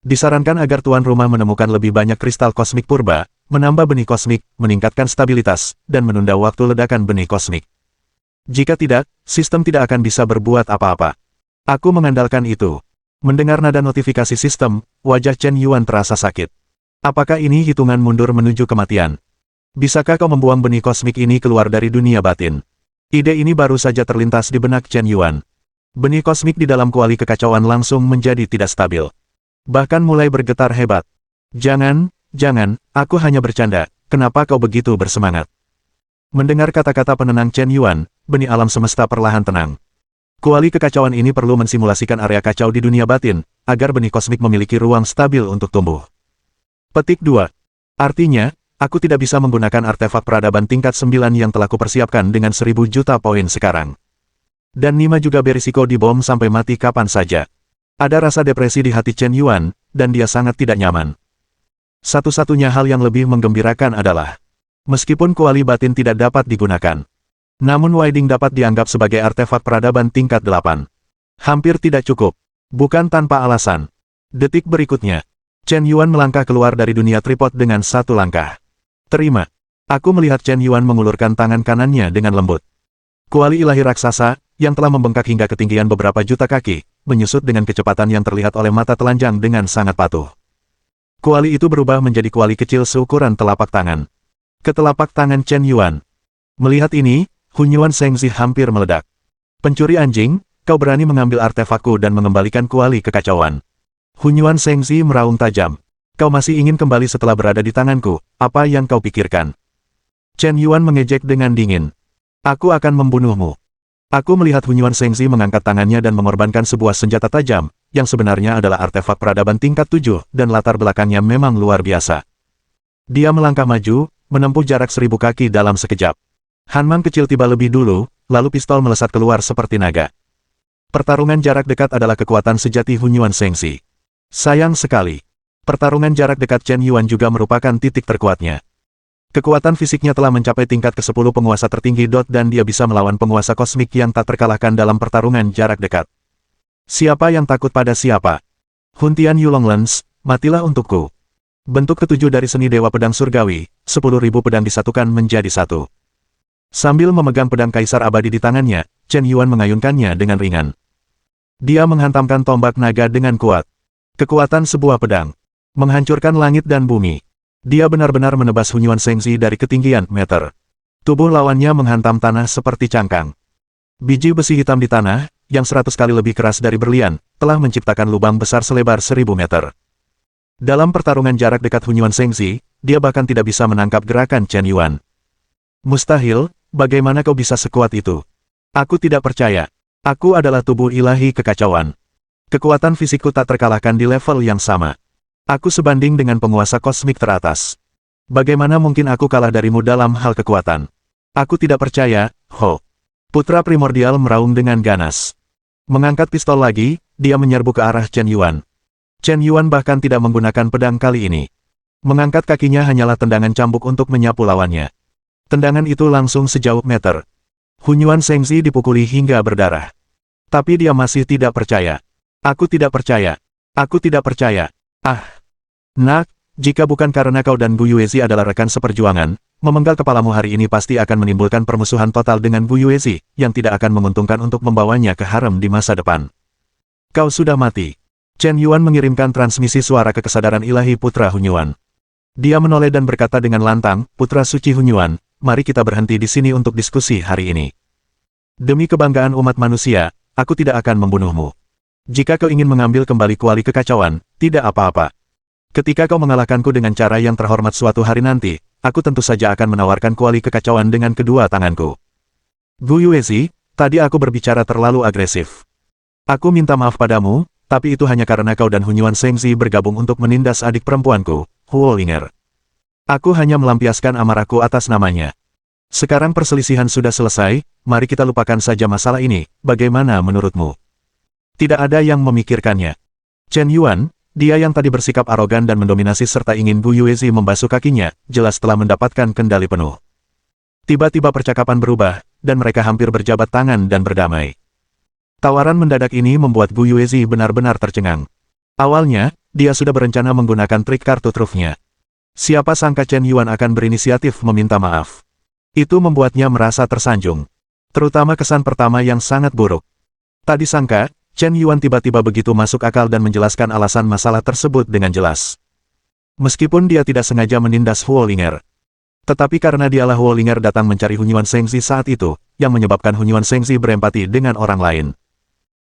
Disarankan agar tuan rumah menemukan lebih banyak kristal kosmik purba, menambah benih kosmik, meningkatkan stabilitas, dan menunda waktu ledakan benih kosmik. Jika tidak, sistem tidak akan bisa berbuat apa-apa. Aku mengandalkan itu. Mendengar nada notifikasi sistem, wajah Chen Yuan terasa sakit. Apakah ini hitungan mundur menuju kematian? Bisakah kau membuang benih kosmik ini keluar dari dunia batin? Ide ini baru saja terlintas di benak Chen Yuan. Benih kosmik di dalam kuali kekacauan langsung menjadi tidak stabil. Bahkan mulai bergetar hebat. Jangan, aku hanya bercanda, kenapa kau begitu bersemangat? Mendengar kata-kata penenang Chen Yuan, benih alam semesta perlahan tenang. Kuali kekacauan ini perlu mensimulasikan area kacau di dunia batin, agar benih kosmik memiliki ruang stabil untuk tumbuh. Petik 2. Artinya, Aku tidak bisa menggunakan artefak peradaban tingkat 9 yang telah kupersiapkan dengan 1000 juta poin sekarang. Dan Nima juga berisiko dibom sampai mati kapan saja. Ada rasa depresi di hati Chen Yuan, dan dia sangat tidak nyaman. Satu-satunya hal yang lebih menggembirakan adalah, meskipun kuali batin tidak dapat digunakan, namun Weiding dapat dianggap sebagai artefak peradaban tingkat 8. Hampir tidak cukup. Bukan tanpa alasan. Detik berikutnya, Chen Yuan melangkah keluar dari dunia tripod dengan satu langkah. Terima. Aku melihat Chen Yuan mengulurkan tangan kanannya dengan lembut. Kuali ilahi raksasa, yang telah membengkak hingga ketinggian beberapa juta kaki, menyusut dengan kecepatan yang terlihat oleh mata telanjang dengan sangat patuh. Kuali itu berubah menjadi kuali kecil seukuran telapak tangan. Ke telapak tangan Chen Yuan. Melihat ini, Hunyuan Shengzi hampir meledak. Pencuri anjing, kau berani mengambil artefakku dan mengembalikan kuali kekacauan. Hunyuan Shengzi meraung tajam. Kau masih ingin kembali setelah berada di tanganku, apa yang kau pikirkan? Chen Yuan mengejek dengan dingin. Aku akan membunuhmu. Aku melihat Hunyuan Shengzi mengangkat tangannya dan mengorbankan sebuah senjata tajam, yang sebenarnya adalah artefak peradaban tingkat 7, dan latar belakangnya memang luar biasa. Dia melangkah maju, menempuh jarak 1000 kaki dalam sekejap. Hanmang kecil tiba lebih dulu, lalu pistol melesat keluar seperti naga. Pertarungan jarak dekat adalah kekuatan sejati Hunyuan Shengzi. Sayang sekali. Pertarungan jarak dekat Chen Yuan juga merupakan titik terkuatnya. Kekuatan fisiknya telah mencapai tingkat ke-10 penguasa tertinggi dan dia bisa melawan penguasa kosmik yang tak terkalahkan dalam pertarungan jarak dekat. Siapa yang takut pada siapa? Huntian Yulonglens, matilah untukku. Bentuk ketujuh dari seni Dewa Pedang Surgawi, 10.000 pedang disatukan menjadi satu. Sambil memegang pedang kaisar abadi di tangannya, Chen Yuan mengayunkannya dengan ringan. Dia menghantamkan tombak naga dengan kuat. Kekuatan sebuah pedang. Menghancurkan langit dan bumi. Dia benar-benar menebas Hunyuan Shengzi dari ketinggian meter. Tubuh lawannya menghantam tanah seperti cangkang. Biji besi hitam di tanah, yang 100 kali lebih keras dari berlian, telah menciptakan lubang besar selebar 1000 meter. Dalam pertarungan jarak dekat Hunyuan Shengzi, dia bahkan tidak bisa menangkap gerakan Chen Yuan. Mustahil, bagaimana kau bisa sekuat itu? Aku tidak percaya. Aku adalah tubuh ilahi kekacauan. Kekuatan fisikku tak terkalahkan di level yang sama. Aku sebanding dengan penguasa kosmik teratas. Bagaimana mungkin aku kalah darimu dalam hal kekuatan? Aku tidak percaya, Ho. Putra primordial meraung dengan ganas. Mengangkat pistol lagi, dia menyerbu ke arah Chen Yuan. Chen Yuan bahkan tidak menggunakan pedang kali ini. Mengangkat kakinya hanyalah tendangan cambuk untuk menyapu lawannya. Tendangan itu langsung sejauh meter. Hunyuan Shengzi dipukuli hingga berdarah. Tapi dia masih tidak percaya. Aku tidak percaya. Aku tidak percaya. Ah. Nak, jika bukan karena kau dan Gu Yuezi adalah rekan seperjuangan, memenggal kepalamu hari ini pasti akan menimbulkan permusuhan total dengan Gu Yuezi, yang tidak akan menguntungkan untuk membawanya ke harem di masa depan. Kau sudah mati. Chen Yuan mengirimkan transmisi suara ke kesadaran ilahi Putra Hunyuan. Dia menoleh dan berkata dengan lantang, Putra Suci Hunyuan, mari kita berhenti di sini untuk diskusi hari ini. Demi kebanggaan umat manusia, aku tidak akan membunuhmu. Jika kau ingin mengambil kembali kuali kekacauan, tidak apa-apa. Ketika kau mengalahkanku dengan cara yang terhormat suatu hari nanti, aku tentu saja akan menawarkan kuali kekacauan dengan kedua tanganku. Gu Yuezi, tadi aku berbicara terlalu agresif. Aku minta maaf padamu, tapi itu hanya karena kau dan Hunyuan Shengzi bergabung untuk menindas adik perempuanku, Huo Linger. Aku hanya melampiaskan amarahku atas namanya. Sekarang perselisihan sudah selesai, mari kita lupakan saja masalah ini, bagaimana menurutmu? Tidak ada yang memikirkannya. Chen Yuan, dia yang tadi bersikap arogan dan mendominasi serta ingin Gu Yuezi membasuh kakinya, jelas telah mendapatkan kendali penuh. Tiba-tiba percakapan berubah, dan mereka hampir berjabat tangan dan berdamai. Tawaran mendadak ini membuat Gu Yuezi benar-benar tercengang. Awalnya, dia sudah berencana menggunakan trik kartu trufnya. Siapa sangka Chen Yuan akan berinisiatif meminta maaf. Itu membuatnya merasa tersanjung. Terutama kesan pertama yang sangat buruk. Tak disangka, Chen Yuan tiba-tiba begitu masuk akal dan menjelaskan alasan masalah tersebut dengan jelas. Meskipun dia tidak sengaja menindas Huo Linger. Tetapi karena dialah Huo Linger datang mencari Hunyuan Shengzi saat itu, yang menyebabkan Hunyuan Shengzi berempati dengan orang lain.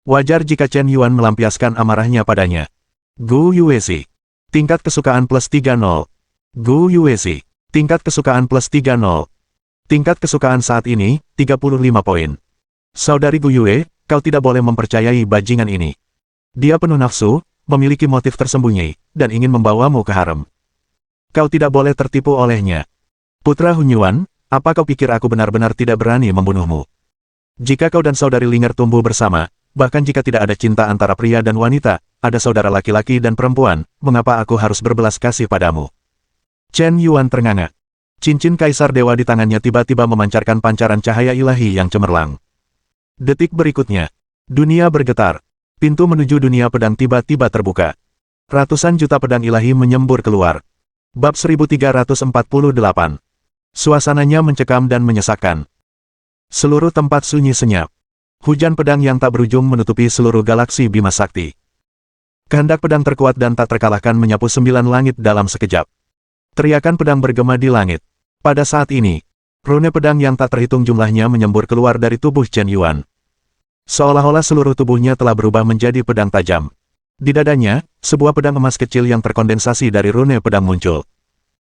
Wajar jika Chen Yuan melampiaskan amarahnya padanya. Gu Yuezi. Tingkat kesukaan plus 30. Gu Yuezi. Tingkat kesukaan plus 30. Tingkat kesukaan saat ini, 35 poin. Saudari Gu Yue, kau tidak boleh mempercayai bajingan ini. Dia penuh nafsu, memiliki motif tersembunyi, dan ingin membawamu ke harem. Kau tidak boleh tertipu olehnya. Putra Hunyuan, apa kau pikir aku benar-benar tidak berani membunuhmu? Jika kau dan saudari Linger tumbuh bersama, bahkan jika tidak ada cinta antara pria dan wanita, ada saudara laki-laki dan perempuan, mengapa aku harus berbelas kasih padamu? Chen Yuan ternganga. Cincin Kaisar Dewa di tangannya tiba-tiba memancarkan pancaran cahaya ilahi yang cemerlang. Detik berikutnya, dunia bergetar. Pintu menuju dunia pedang tiba-tiba terbuka. Ratusan juta pedang ilahi menyembur keluar. Bab 1348. Suasananya mencekam dan menyesakkan. Seluruh tempat sunyi senyap. Hujan pedang yang tak berujung menutupi seluruh galaksi Bima Sakti. Kehendak pedang terkuat dan tak terkalahkan menyapu 9 langit dalam sekejap. Teriakan pedang bergema di langit. Pada saat ini, rune pedang yang tak terhitung jumlahnya menyembur keluar dari tubuh Chen Yuan. Seolah-olah seluruh tubuhnya telah berubah menjadi pedang tajam. Di dadanya, sebuah pedang emas kecil yang terkondensasi dari rune pedang muncul.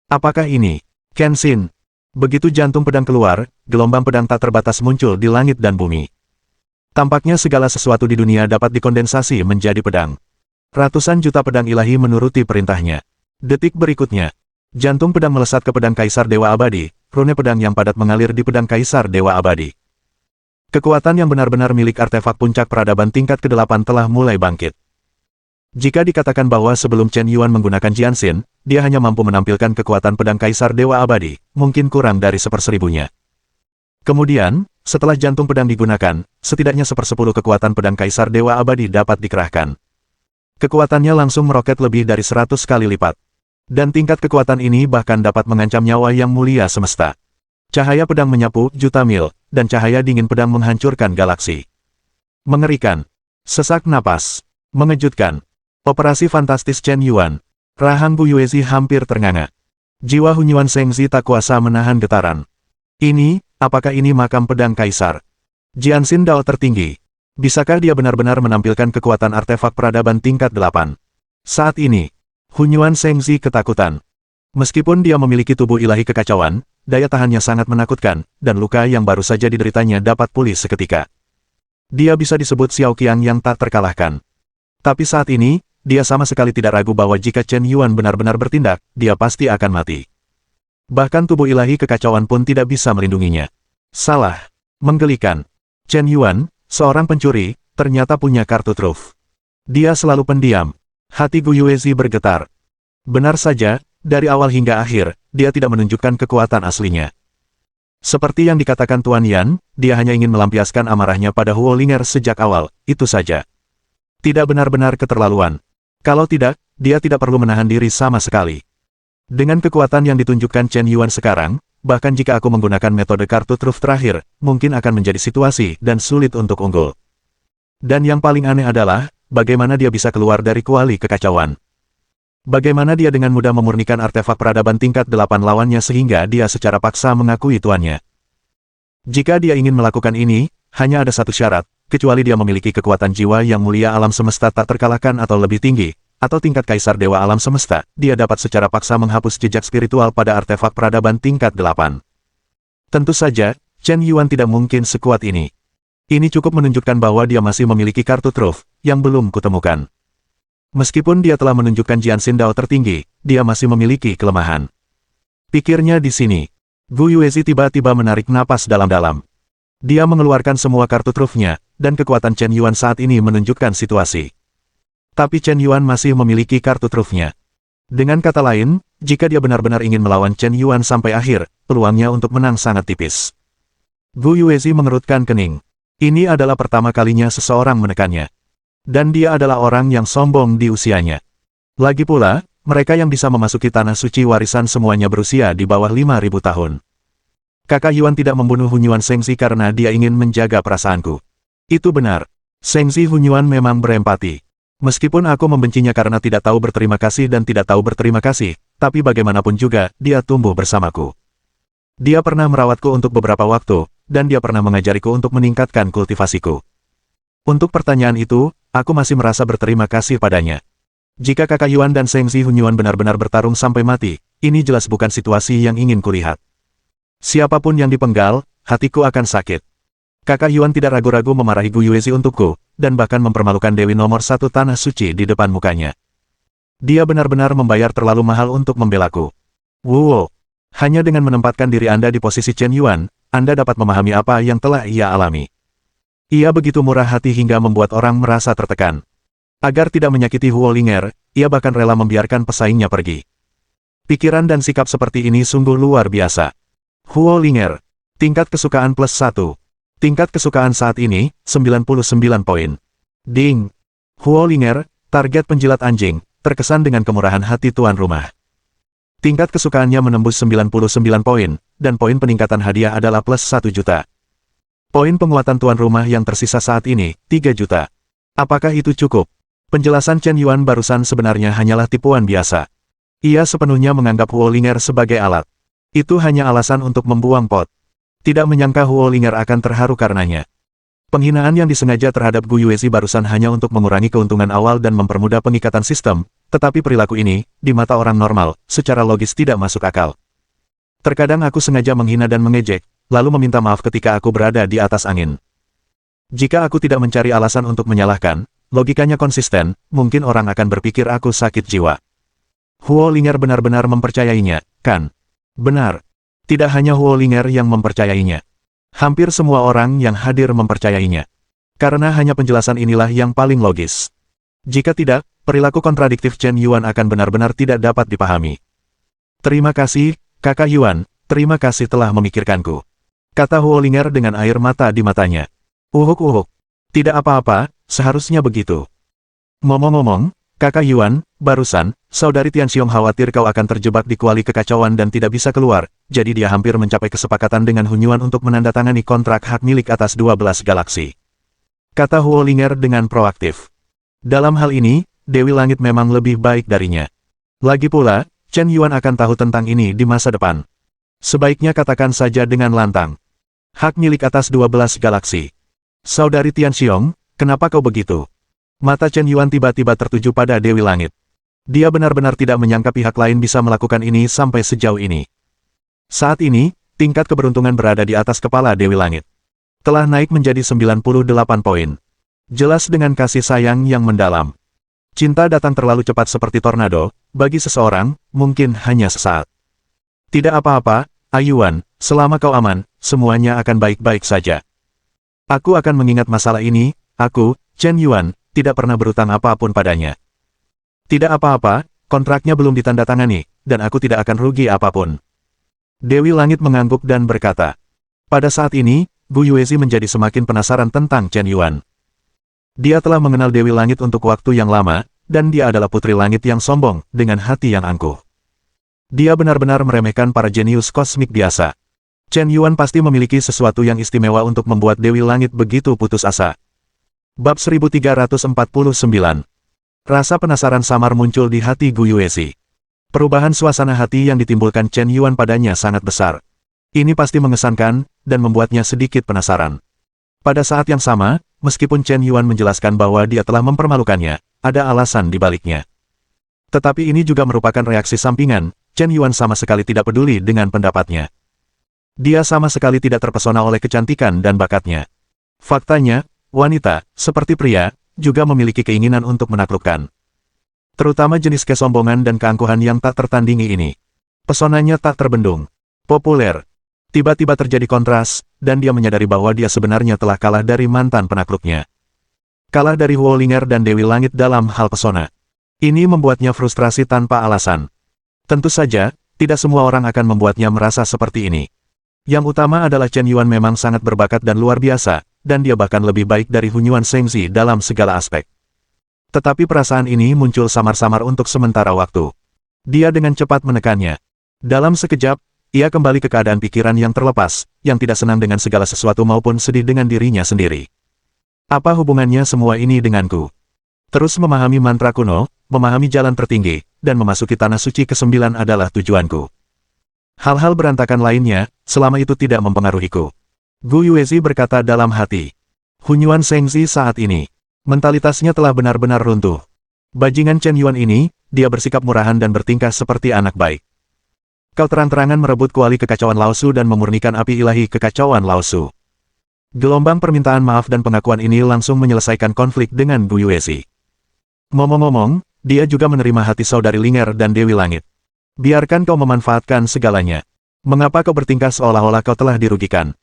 Apakah ini Kenshin? Begitu jantung pedang keluar, gelombang pedang tak terbatas muncul di langit dan bumi. Tampaknya segala sesuatu di dunia dapat dikondensasi menjadi pedang. Ratusan juta pedang ilahi menuruti perintahnya. Detik berikutnya, jantung pedang melesat ke pedang Kaisar Dewa Abadi, rune pedang yang padat mengalir di pedang Kaisar Dewa Abadi. Kekuatan yang benar-benar milik artefak puncak peradaban tingkat ke-8 telah mulai bangkit. Jika dikatakan bahwa sebelum Chen Yuan menggunakan Jianxin, dia hanya mampu menampilkan kekuatan pedang Kaisar Dewa Abadi, mungkin kurang dari 1/1000-nya. Kemudian, setelah jantung pedang digunakan, setidaknya 1/10 kekuatan pedang Kaisar Dewa Abadi dapat dikerahkan. Kekuatannya langsung meroket lebih dari 100 kali lipat. Dan tingkat kekuatan ini bahkan dapat mengancam nyawa yang mulia semesta. Cahaya pedang menyapu juta mil, dan cahaya dingin pedang menghancurkan galaksi. Mengerikan. Sesak napas. Mengejutkan. Operasi fantastis Chen Yuan. Rahang Bu Yuezi hampir ternganga. Jiwa Hunyuan Shengzi tak kuasa menahan getaran. Ini, apakah ini makam pedang Kaisar? Jianxin Dao tertinggi. Bisakah dia benar-benar menampilkan kekuatan artefak peradaban tingkat 8? Saat ini, Hunyuan Shengzi ketakutan. Meskipun dia memiliki tubuh ilahi kekacauan, daya tahannya sangat menakutkan, dan luka yang baru saja dideritanya dapat pulih seketika. Dia bisa disebut Xiao Qiang yang tak terkalahkan. Tapi saat ini, dia sama sekali tidak ragu bahwa jika Chen Yuan benar-benar bertindak, dia pasti akan mati. Bahkan tubuh ilahi kekacauan pun tidak bisa melindunginya. Salah. Menggelikan. Chen Yuan, seorang pencuri, ternyata punya kartu truf. Dia selalu pendiam. Hati Gu Yuezi bergetar. Benar saja, dari awal hingga akhir, dia tidak menunjukkan kekuatan aslinya. Seperti yang dikatakan Tuan Yan, dia hanya ingin melampiaskan amarahnya pada Huo Linger sejak awal, itu saja. Tidak benar-benar keterlaluan. Kalau tidak, dia tidak perlu menahan diri sama sekali. Dengan kekuatan yang ditunjukkan Chen Yuan sekarang, bahkan jika aku menggunakan metode kartu truf terakhir, mungkin akan menjadi situasi dan sulit untuk unggul. Dan yang paling aneh adalah, bagaimana dia bisa keluar dari kuali kekacauan. Bagaimana dia dengan mudah memurnikan artefak peradaban tingkat 8 lawannya sehingga dia secara paksa mengakui tuannya. Jika dia ingin melakukan ini, hanya ada satu syarat, kecuali dia memiliki kekuatan jiwa yang mulia alam semesta tak terkalahkan atau lebih tinggi, atau tingkat Kaisar Dewa Alam Semesta, dia dapat secara paksa menghapus jejak spiritual pada artefak peradaban tingkat 8. Tentu saja, Chen Yuan tidak mungkin sekuat ini. Ini cukup menunjukkan bahwa dia masih memiliki kartu truf, yang belum kutemukan. Meskipun dia telah menunjukkan Jianxin Dao tertinggi, dia masih memiliki kelemahan. Pikirnya di sini. Gu Yuezi tiba-tiba menarik napas dalam-dalam. Dia mengeluarkan semua kartu trufnya, dan kekuatan Chen Yuan saat ini menunjukkan situasi. Tapi Chen Yuan masih memiliki kartu trufnya. Dengan kata lain, jika dia benar-benar ingin melawan Chen Yuan sampai akhir, peluangnya untuk menang sangat tipis. Gu Yuezi mengerutkan kening. Ini adalah pertama kalinya seseorang menekannya. Dan dia adalah orang yang sombong di usianya. Lagi pula, mereka yang bisa memasuki tanah suci warisan semuanya berusia di bawah 5.000 tahun. Kakak Yuan tidak membunuh Hunyuan Shengzi karena dia ingin menjaga perasaanku. Itu benar. Shengzi Hunyuan memang berempati. Meskipun aku membencinya karena tidak tahu berterima kasih dan tidak tahu berterima kasih, tapi bagaimanapun juga, dia tumbuh bersamaku. Dia pernah merawatku untuk beberapa waktu, dan dia pernah mengajariku untuk meningkatkan kultivasiku. Untuk pertanyaan itu, aku masih merasa berterima kasih padanya. Jika kakak Yuan dan Shengzi Hunyuan benar-benar bertarung sampai mati, ini jelas bukan situasi yang ingin kulihat. Siapapun yang dipenggal, hatiku akan sakit. Kakak Yuan tidak ragu-ragu memarahi Gu Yuezi untukku, dan bahkan mempermalukan Dewi nomor 1 tanah suci di depan mukanya. Dia benar-benar membayar terlalu mahal untuk membelaku. Wow. Hanya dengan menempatkan diri Anda di posisi Chen Yuan, Anda dapat memahami apa yang telah ia alami. Ia begitu murah hati hingga membuat orang merasa tertekan. Agar tidak menyakiti Huo Linger, ia bahkan rela membiarkan pesaingnya pergi. Pikiran dan sikap seperti ini sungguh luar biasa. Huo Linger. Tingkat kesukaan +1. Tingkat kesukaan saat ini, 99 poin. Ding. Huo Linger, target penjilat anjing, terkesan dengan kemurahan hati tuan rumah. Tingkat kesukaannya menembus 99 poin, dan poin peningkatan hadiah adalah +1 juta. Poin penguatan tuan rumah yang tersisa saat ini, 3 juta. Apakah itu cukup? Penjelasan Chen Yuan barusan sebenarnya hanyalah tipuan biasa. Ia sepenuhnya menganggap Huo Linger sebagai alat. Itu hanya alasan untuk membuang pot. Tidak menyangka Huo Linger akan terharu karenanya. Penghinaan yang disengaja terhadap Gu Yuezi barusan hanya untuk mengurangi keuntungan awal dan mempermudah pengikatan sistem, tetapi perilaku ini, di mata orang normal, secara logis tidak masuk akal. Terkadang aku sengaja menghina dan mengejek, lalu meminta maaf ketika aku berada di atas angin. Jika aku tidak mencari alasan untuk menyalahkan, logikanya konsisten, mungkin orang akan berpikir aku sakit jiwa. Huo Linger benar-benar mempercayainya, kan? Benar. Tidak hanya Huo Linger yang mempercayainya. Hampir semua orang yang hadir mempercayainya. Karena hanya penjelasan inilah yang paling logis. Jika tidak, perilaku kontradiktif Chen Yuan akan benar-benar tidak dapat dipahami. Terima kasih, Kakak Yuan, terima kasih telah memikirkanku. Kata Huo Linger dengan air mata di matanya. Uhuk. Tidak apa-apa, seharusnya begitu. Ngomong-ngomong, Kakak Yuan, barusan, Saudari Tianxiong khawatir kau akan terjebak di kuali kekacauan dan tidak bisa keluar, jadi dia hampir mencapai kesepakatan dengan Hunyuan untuk menandatangani kontrak hak milik atas 12 galaksi. Kata Huo Linger dengan proaktif. Dalam hal ini, Dewi Langit memang lebih baik darinya. Lagi pula, Chen Yuan akan tahu tentang ini di masa depan. Sebaiknya katakan saja dengan lantang. Hak milik atas 12 galaksi. Saudari Tianxiong, kenapa kau begitu? Mata Chen Yuan tiba-tiba tertuju pada Dewi Langit. Dia benar-benar tidak menyangka pihak lain bisa melakukan ini sampai sejauh ini. Saat ini, tingkat keberuntungan berada di atas kepala Dewi Langit. Telah naik menjadi 98 poin. Jelas dengan kasih sayang yang mendalam. Cinta datang terlalu cepat seperti tornado, bagi seseorang, mungkin hanya sesaat. Tidak apa-apa, Ayuan, selama kau aman, semuanya akan baik-baik saja. Aku akan mengingat masalah ini, aku, Chen Yuan, tidak pernah berutang apapun padanya. Tidak apa-apa, kontraknya belum ditandatangani, dan aku tidak akan rugi apapun. Dewi Langit mengangguk dan berkata. Pada saat ini, Gu Yuezi menjadi semakin penasaran tentang Chen Yuan. Dia telah mengenal Dewi Langit untuk waktu yang lama, dan dia adalah putri langit yang sombong, dengan hati yang angkuh. Dia benar-benar meremehkan para jenius kosmik biasa. Chen Yuan pasti memiliki sesuatu yang istimewa untuk membuat Dewi Langit begitu putus asa. Bab 1349. Rasa penasaran samar muncul di hati Gu Yuezi. Perubahan suasana hati yang ditimbulkan Chen Yuan padanya sangat besar. Ini pasti mengesankan, dan membuatnya sedikit penasaran. Pada saat yang sama, meskipun Chen Yuan menjelaskan bahwa dia telah mempermalukannya, ada alasan di baliknya. Tetapi ini juga merupakan reaksi sampingan, Chen Yuan sama sekali tidak peduli dengan pendapatnya. Dia sama sekali tidak terpesona oleh kecantikan dan bakatnya. Faktanya, wanita, seperti pria, juga memiliki keinginan untuk menaklukkan. Terutama jenis kesombongan dan keangkuhan yang tak tertandingi ini. Pesonanya tak terbendung. Populer. Tiba-tiba terjadi kontras, dan dia menyadari bahwa dia sebenarnya telah kalah dari mantan penakluknya. Kalah dari Huo Linger dan Dewi Langit dalam hal pesona. Ini membuatnya frustrasi tanpa alasan. Tentu saja, tidak semua orang akan membuatnya merasa seperti ini. Yang utama adalah Chen Yuan memang sangat berbakat dan luar biasa, dan dia bahkan lebih baik dari Hunyuan Shengzi dalam segala aspek. Tetapi perasaan ini muncul samar-samar untuk sementara waktu. Dia dengan cepat menekannya. Dalam sekejap, ia kembali ke keadaan pikiran yang terlepas, yang tidak senang dengan segala sesuatu maupun sedih dengan dirinya sendiri. Apa hubungannya semua ini denganku? Terus memahami mantra kuno, memahami jalan tertinggi, dan memasuki tanah suci ke-9 adalah tujuanku. Hal-hal berantakan lainnya, selama itu tidak mempengaruhiku. Gu Yuezi berkata dalam hati. Hunyuan Shengzi saat ini, mentalitasnya telah benar-benar runtuh. Bajingan Chen Yuan ini, dia bersikap murahan dan bertingkah seperti anak baik. Kau terang-terangan merebut kuali kekacauan Laosu dan memurnikan api ilahi kekacauan Laosu. Gelombang permintaan maaf dan pengakuan ini langsung menyelesaikan konflik dengan Gu Yuezi. Ngomong-ngomong, dia juga menerima hati saudari Linger dan Dewi Langit. Biarkan kau memanfaatkan segalanya. Mengapa kau bertingkah seolah-olah kau telah dirugikan?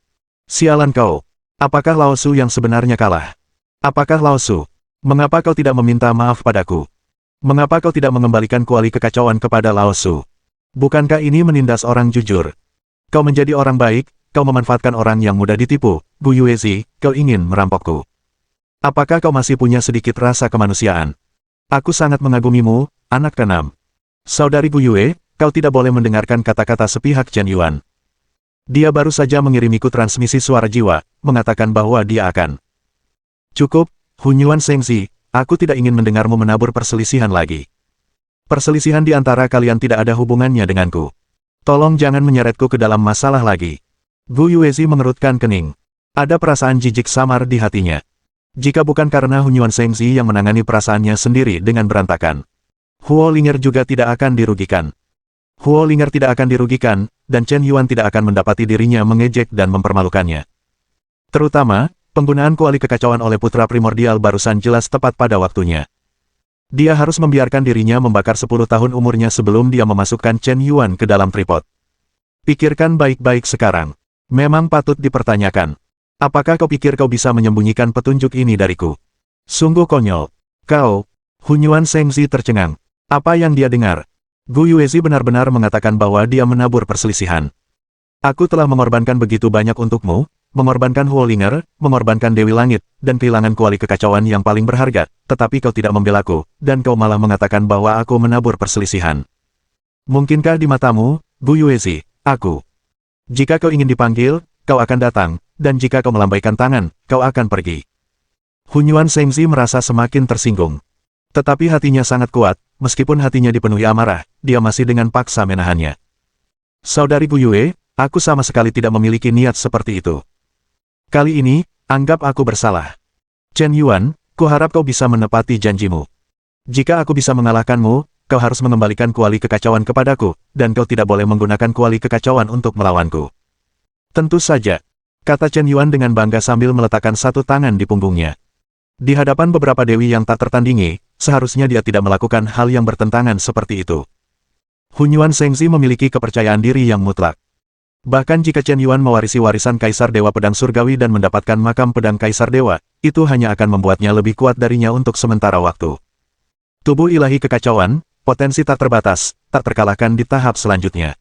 Sialan kau. Apakah Lao Su yang sebenarnya kalah? Apakah Lao Su? Mengapa kau tidak meminta maaf padaku? Mengapa kau tidak mengembalikan kuali kekacauan kepada Lao Su? Bukankah ini menindas orang jujur? Kau menjadi orang baik, kau memanfaatkan orang yang mudah ditipu. Gu Yuezi, kau ingin merampokku. Apakah kau masih punya sedikit rasa kemanusiaan? Aku sangat mengagumimu, anak keenam. Saudari Gu Yue, kau tidak boleh mendengarkan kata-kata sepihak Chen Yuan. Dia baru saja mengirimiku transmisi suara jiwa, mengatakan bahwa dia akan. Cukup, Hunyuan Shengzi, aku tidak ingin mendengarmu menabur perselisihan lagi. Perselisihan di antara kalian tidak ada hubungannya denganku. Tolong jangan menyeretku ke dalam masalah lagi. Gu Yuezi mengerutkan kening. Ada perasaan jijik samar di hatinya. Jika bukan karena Hunyuan Shengzi yang menangani perasaannya sendiri dengan berantakan, Huo Linger juga tidak akan dirugikan. Huo Linger tidak akan dirugikan, dan Chen Yuan tidak akan mendapati dirinya mengejek dan mempermalukannya. Terutama, penggunaan kuali kekacauan oleh putra primordial barusan jelas tepat pada waktunya. Dia harus membiarkan dirinya membakar 10 tahun umurnya sebelum dia memasukkan Chen Yuan ke dalam tripod. Pikirkan baik-baik sekarang. Memang patut dipertanyakan. Apakah kau pikir kau bisa menyembunyikan petunjuk ini dariku? Sungguh konyol. Kau, Hunyuan Shengzi tercengang. Apa yang dia dengar? Gu Yuezi benar-benar mengatakan bahwa dia menabur perselisihan. Aku telah mengorbankan begitu banyak untukmu, mengorbankan Huo Linger, mengorbankan Dewi Langit, dan kehilangan kuali kekacauan yang paling berharga, tetapi kau tidak membelaku, dan kau malah mengatakan bahwa aku menabur perselisihan. Mungkinkah di matamu, Gu Yuezi, aku? Jika kau ingin dipanggil, kau akan datang, dan jika kau melambaikan tangan, kau akan pergi. Hunyuan Shengzi merasa semakin tersinggung. Tetapi hatinya sangat kuat, meskipun hatinya dipenuhi amarah, dia masih dengan paksa menahannya. Saudari Gu Yue, aku sama sekali tidak memiliki niat seperti itu. Kali ini, anggap aku bersalah. Chen Yuan, kuharap kau bisa menepati janjimu. Jika aku bisa mengalahkanmu, kau harus mengembalikan kuali kekacauan kepadaku, dan kau tidak boleh menggunakan kuali kekacauan untuk melawanku. Tentu saja, kata Chen Yuan dengan bangga sambil meletakkan satu tangan di punggungnya. Di hadapan beberapa dewi yang tak tertandingi, seharusnya dia tidak melakukan hal yang bertentangan seperti itu. Hunyuan Shengzi memiliki kepercayaan diri yang mutlak. Bahkan jika Chen Yuan mewarisi warisan Kaisar Dewa Pedang Surgawi dan mendapatkan makam pedang Kaisar Dewa, itu hanya akan membuatnya lebih kuat darinya untuk sementara waktu. Tubuh ilahi kekacauan, potensi tak terbatas, tak terkalahkan di tahap selanjutnya.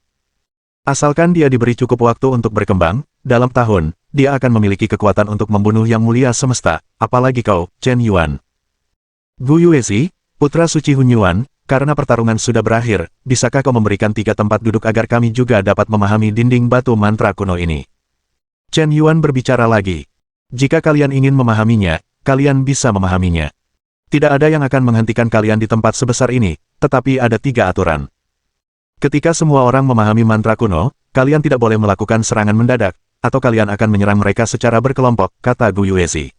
Asalkan dia diberi cukup waktu untuk berkembang, dalam tahun, dia akan memiliki kekuatan untuk membunuh yang mulia semesta, apalagi kau, Chen Yuan. Gu Yuezi, putra suci Hunyuan, karena pertarungan sudah berakhir, bisakah kau memberikan 3 tempat duduk agar kami juga dapat memahami dinding batu mantra kuno ini? Chen Yuan berbicara lagi. Jika kalian ingin memahaminya, kalian bisa memahaminya. Tidak ada yang akan menghentikan kalian di tempat sebesar ini, tetapi ada 3 aturan. Ketika semua orang memahami mantra kuno, kalian tidak boleh melakukan serangan mendadak, atau kalian akan menyerang mereka secara berkelompok, kata Gu Yuezi.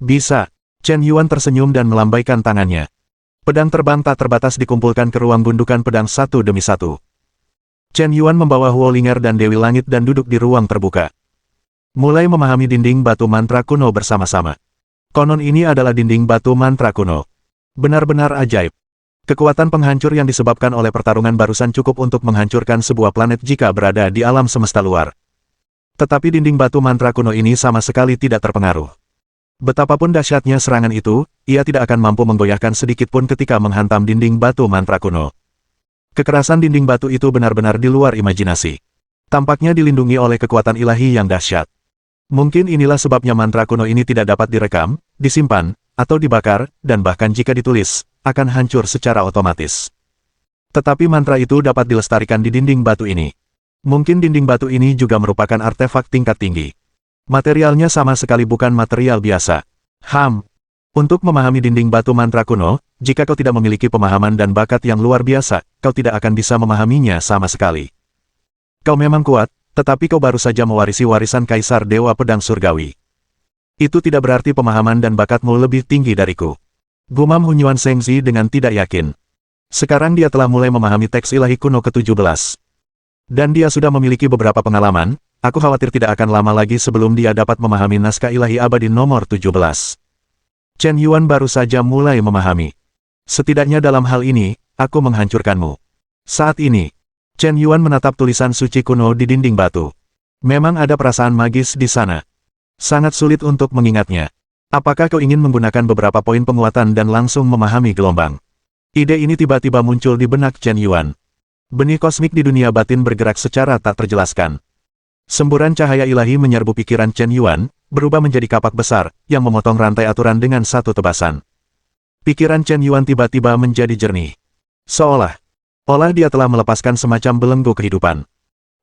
Bisa. Chen Yuan tersenyum dan melambaikan tangannya. Pedang terbang tak terbatas dikumpulkan ke ruang gundukan pedang satu demi satu. Chen Yuan membawa Huo Linger dan Dewi Langit dan duduk di ruang terbuka. Mulai memahami dinding batu mantra kuno bersama-sama. Konon ini adalah dinding batu mantra kuno. Benar-benar ajaib. Kekuatan penghancur yang disebabkan oleh pertarungan barusan cukup untuk menghancurkan sebuah planet jika berada di alam semesta luar. Tetapi dinding batu mantra kuno ini sama sekali tidak terpengaruh. Betapapun dahsyatnya serangan itu, ia tidak akan mampu menggoyahkan sedikit pun ketika menghantam dinding batu mantra kuno. Kekerasan dinding batu itu benar-benar di luar imajinasi. Tampaknya dilindungi oleh kekuatan ilahi yang dahsyat. Mungkin inilah sebabnya mantra kuno ini tidak dapat direkam, disimpan, atau dibakar, dan bahkan jika ditulis, akan hancur secara otomatis. Tetapi mantra itu dapat dilestarikan di dinding batu ini. Mungkin dinding batu ini juga merupakan artefak tingkat tinggi. Materialnya sama sekali bukan material biasa. Untuk memahami dinding batu mantra kuno, jika kau tidak memiliki pemahaman dan bakat yang luar biasa, kau tidak akan bisa memahaminya sama sekali. Kau memang kuat, tetapi kau baru saja mewarisi warisan Kaisar Dewa Pedang Surgawi. Itu tidak berarti pemahaman dan bakatmu lebih tinggi dariku. Gumam Hunyuan Shengzi dengan tidak yakin. Sekarang dia telah mulai memahami teks ilahi kuno ke-17. Dan dia sudah memiliki beberapa pengalaman. Aku khawatir tidak akan lama lagi sebelum dia dapat memahami naskah ilahi abadi nomor 17. Chen Yuan baru saja mulai memahami. Setidaknya dalam hal ini, aku menghancurkanmu. Saat ini, Chen Yuan menatap tulisan suci kuno di dinding batu. Memang ada perasaan magis di sana. Sangat sulit untuk mengingatnya. Apakah kau ingin menggunakan beberapa poin penguatan dan langsung memahami gelombang? Ide ini tiba-tiba muncul di benak Chen Yuan. Benih kosmik di dunia batin bergerak secara tak terjelaskan. Semburan cahaya ilahi menyerbu pikiran Chen Yuan, berubah menjadi kapak besar, yang memotong rantai aturan dengan satu tebasan. Pikiran Chen Yuan tiba-tiba menjadi jernih. Seolah dia telah melepaskan semacam belenggu kehidupan.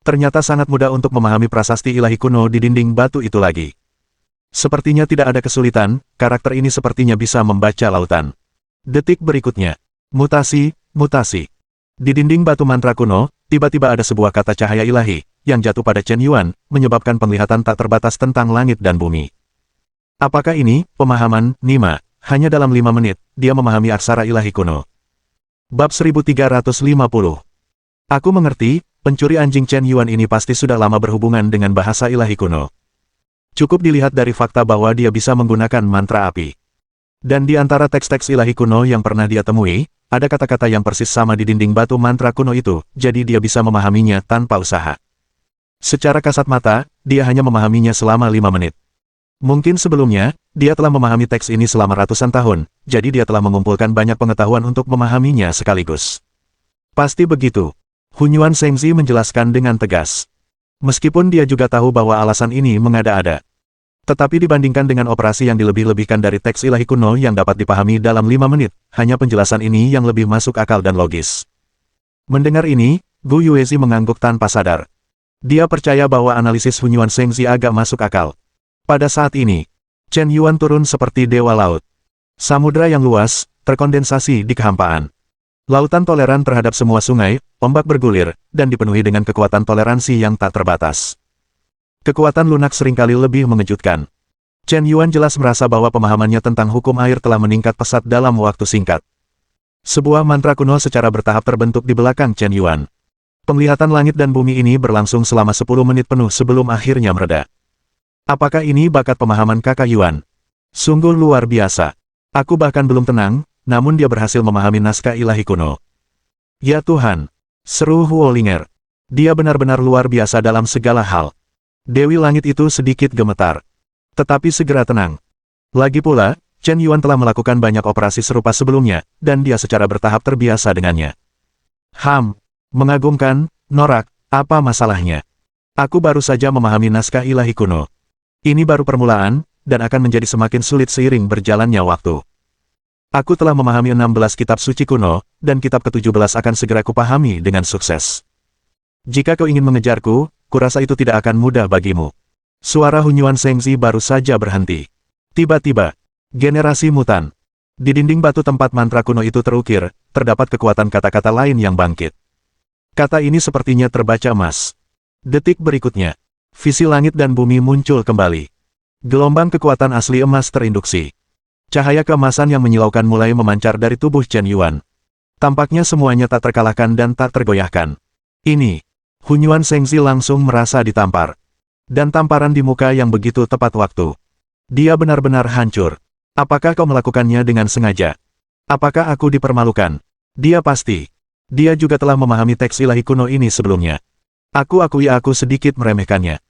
Ternyata sangat mudah untuk memahami prasasti ilahi kuno di dinding batu itu lagi. Sepertinya tidak ada kesulitan, karakter ini sepertinya bisa membaca lautan. Detik berikutnya. Mutasi. Di dinding batu mantra kuno, tiba-tiba ada sebuah kata cahaya ilahi, yang jatuh pada Chen Yuan, menyebabkan penglihatan tak terbatas tentang langit dan bumi. Apakah ini, pemahaman, Nima? Hanya dalam 5 menit, dia memahami aksara ilahi kuno. Bab 1350. Aku mengerti, pencuri anjing Chen Yuan ini pasti sudah lama berhubungan dengan bahasa ilahi kuno. Cukup dilihat dari fakta bahwa dia bisa menggunakan mantra api. Dan di antara teks-teks ilahi kuno yang pernah dia temui, ada kata-kata yang persis sama di dinding batu mantra kuno itu, jadi dia bisa memahaminya tanpa usaha. Secara kasat mata, dia hanya memahaminya selama 5 menit. Mungkin sebelumnya, dia telah memahami teks ini selama ratusan tahun, jadi dia telah mengumpulkan banyak pengetahuan untuk memahaminya sekaligus. Pasti begitu. Hunyuan Shengzi menjelaskan dengan tegas. Meskipun dia juga tahu bahwa alasan ini mengada-ada. Tetapi dibandingkan dengan operasi yang dilebih-lebihkan dari teks ilahi kuno yang dapat dipahami dalam 5 menit, hanya penjelasan ini yang lebih masuk akal dan logis. Mendengar ini, Gu Yuezi mengangguk tanpa sadar. Dia percaya bahwa analisis Hunyuan Shengzi agak masuk akal. Pada saat ini, Chen Yuan turun seperti dewa laut. Samudra yang luas, terkondensasi di kehampaan. Lautan toleran terhadap semua sungai, ombak bergulir, dan dipenuhi dengan kekuatan toleransi yang tak terbatas. Kekuatan lunak seringkali lebih mengejutkan. Chen Yuan jelas merasa bahwa pemahamannya tentang hukum air telah meningkat pesat dalam waktu singkat. Sebuah mantra kuno secara bertahap terbentuk di belakang Chen Yuan. Penglihatan langit dan bumi ini berlangsung selama 10 menit penuh sebelum akhirnya mereda. Apakah ini bakat pemahaman kakak Yuan? Sungguh luar biasa. Aku bahkan belum tenang, namun dia berhasil memahami naskah ilahi kuno. Ya Tuhan! Seru Huolinger. Dia benar-benar luar biasa dalam segala hal. Dewi Langit itu sedikit gemetar. Tetapi segera tenang. Lagi pula, Chen Yuan telah melakukan banyak operasi serupa sebelumnya, dan dia secara bertahap terbiasa dengannya. Mengagumkan, Norak, apa masalahnya? Aku baru saja memahami naskah ilahi kuno. Ini baru permulaan, dan akan menjadi semakin sulit seiring berjalannya waktu. Aku telah memahami 16 kitab suci kuno, dan kitab ke-17 akan segera kupahami dengan sukses. Jika kau ingin mengejarku, kurasa itu tidak akan mudah bagimu. Suara Hunyuan Shengzi baru saja berhenti. Tiba-tiba, generasi mutan. Di dinding batu tempat mantra kuno itu terukir, terdapat kekuatan kata-kata lain yang bangkit. Kata ini sepertinya terbaca emas. Detik berikutnya, visi langit dan bumi muncul kembali. Gelombang kekuatan asli emas terinduksi. Cahaya keemasan yang menyilaukan mulai memancar dari tubuh Chen Yuan. Tampaknya semuanya tak terkalahkan dan tak tergoyahkan. Ini, Hunyuan Shengzi langsung merasa ditampar. Dan tamparan di muka yang begitu tepat waktu. Dia benar-benar hancur. Apakah kau melakukannya dengan sengaja? Apakah aku dipermalukan? Dia pasti. Dia juga telah memahami teks ilahi kuno ini sebelumnya. Aku akui aku sedikit meremehkannya.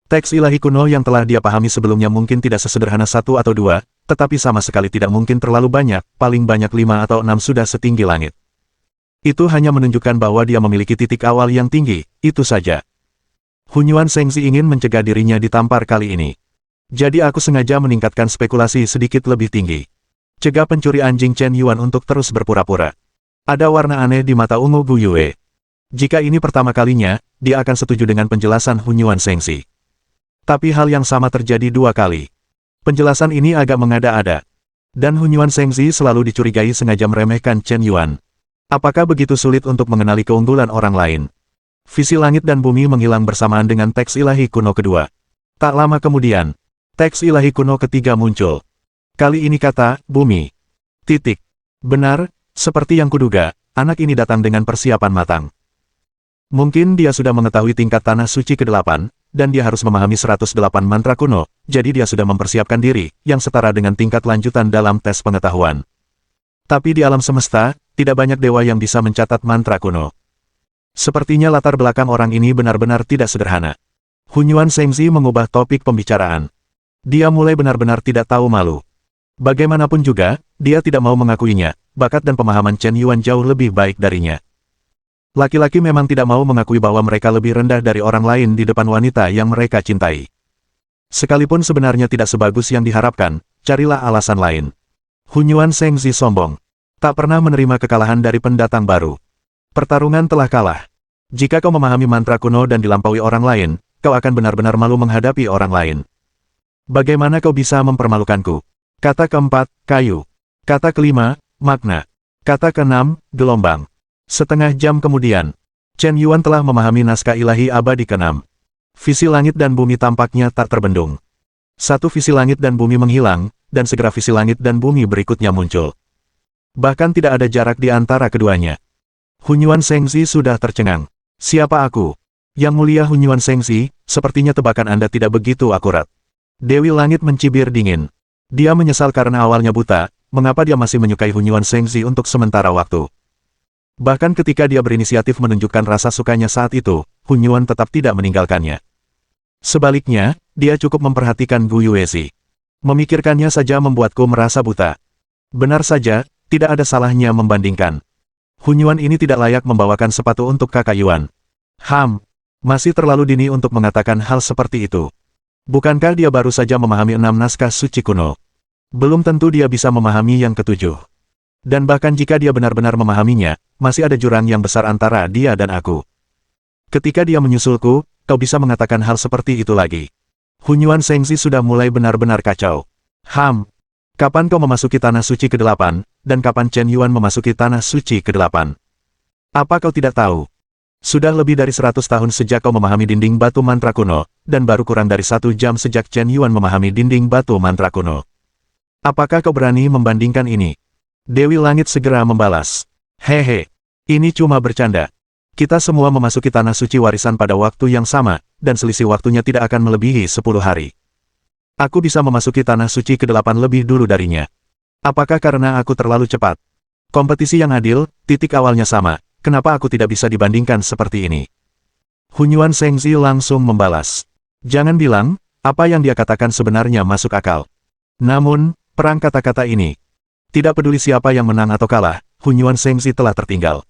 Teks ilahi kuno yang telah dia pahami sebelumnya mungkin tidak sesederhana 1 atau 2, tetapi sama sekali tidak mungkin terlalu banyak, paling banyak 5 atau 6 sudah setinggi langit. Itu hanya menunjukkan bahwa dia memiliki titik awal yang tinggi, itu saja. Hunyuan Shengzi ingin mencegah dirinya ditampar kali ini. Jadi aku sengaja meningkatkan spekulasi sedikit lebih tinggi. Cegah pencuri anjing Chen Yuan untuk terus berpura-pura. Ada warna aneh di mata ungu Gu Yue. Jika ini pertama kalinya, dia akan setuju dengan penjelasan Hunyuan Shengzi. Tapi hal yang sama terjadi 2 kali. Penjelasan ini agak mengada-ada. Dan Hunyuan Shengzi selalu dicurigai sengaja meremehkan Chen Yuan. Apakah begitu sulit untuk mengenali keunggulan orang lain? Visi langit dan bumi menghilang bersamaan dengan teks ilahi kuno kedua. Tak lama kemudian, teks ilahi kuno ketiga muncul. Kali ini kata, bumi. Titik. Benar, seperti yang kuduga, anak ini datang dengan persiapan matang. Mungkin dia sudah mengetahui tingkat tanah suci ke-8, dan dia harus memahami 108 mantra kuno, jadi dia sudah mempersiapkan diri, yang setara dengan tingkat lanjutan dalam tes pengetahuan. Tapi di alam semesta, tidak banyak dewa yang bisa mencatat mantra kuno. Sepertinya latar belakang orang ini benar-benar tidak sederhana. Hunyuan Shengzi mengubah topik pembicaraan. Dia mulai benar-benar tidak tahu malu. Bagaimanapun juga, dia tidak mau mengakuinya, bakat dan pemahaman Chen Yuan jauh lebih baik darinya. Laki-laki memang tidak mau mengakui bahwa mereka lebih rendah dari orang lain di depan wanita yang mereka cintai. Sekalipun sebenarnya tidak sebagus yang diharapkan, carilah alasan lain. Hunyuan Shengzi sombong. Tak pernah menerima kekalahan dari pendatang baru. Pertarungan telah kalah. Jika kau memahami mantra kuno dan dilampaui orang lain, kau akan benar-benar malu menghadapi orang lain. Bagaimana kau bisa mempermalukanku? Kata keempat, kayu. Kata kelima, makna. Kata keenam, gelombang. Setengah jam kemudian, Chen Yuan telah memahami naskah ilahi abadi keenam. Visi langit dan bumi tampaknya tak terbendung. Satu visi langit dan bumi menghilang, dan segera visi langit dan bumi berikutnya muncul. Bahkan tidak ada jarak di antara keduanya. Hunyuan Shengzi sudah tercengang. Siapa aku? Yang mulia Hunyuan Shengzi, sepertinya tebakan Anda tidak begitu akurat. Dewi Langit mencibir dingin. Dia menyesal karena awalnya buta, mengapa dia masih menyukai Hunyuan Shengzi untuk sementara waktu. Bahkan ketika dia berinisiatif menunjukkan rasa sukanya saat itu, Hunyuan tetap tidak meninggalkannya. Sebaliknya, dia cukup memperhatikan Gu Yuezi. Memikirkannya saja membuatku merasa buta. Benar saja, tidak ada salahnya membandingkan. Hunyuan ini tidak layak membawakan sepatu untuk kakak Yuan. Masih terlalu dini untuk mengatakan hal seperti itu. Bukankah dia baru saja memahami 6 naskah suci kuno? Belum tentu dia bisa memahami yang ketujuh. Dan bahkan jika dia benar-benar memahaminya, masih ada jurang yang besar antara dia dan aku. Ketika dia menyusulku, kau bisa mengatakan hal seperti itu lagi. Hunyuan Shengzi sudah mulai benar-benar kacau. Kapan kau memasuki tanah suci ke-8, dan kapan Chen Yuan memasuki tanah suci ke-8? Apa kau tidak tahu? Sudah lebih dari 100 tahun sejak kau memahami dinding batu mantra kuno, dan baru kurang dari 1 jam sejak Chen Yuan memahami dinding batu mantra kuno. Apakah kau berani membandingkan ini? Dewi Langit segera membalas. Hehe, ini cuma bercanda. Kita semua memasuki tanah suci warisan pada waktu yang sama, dan selisih waktunya tidak akan melebihi 10 hari. Aku bisa memasuki tanah suci ke-8 lebih dulu darinya. Apakah karena aku terlalu cepat? Kompetisi yang adil, titik awalnya sama. Kenapa aku tidak bisa dibandingkan seperti ini? Hunyuan Shengzi langsung membalas. Jangan bilang, apa yang dia katakan sebenarnya masuk akal. Namun, perang kata-kata ini. Tidak peduli siapa yang menang atau kalah, Hunyuan Shengzi telah tertinggal.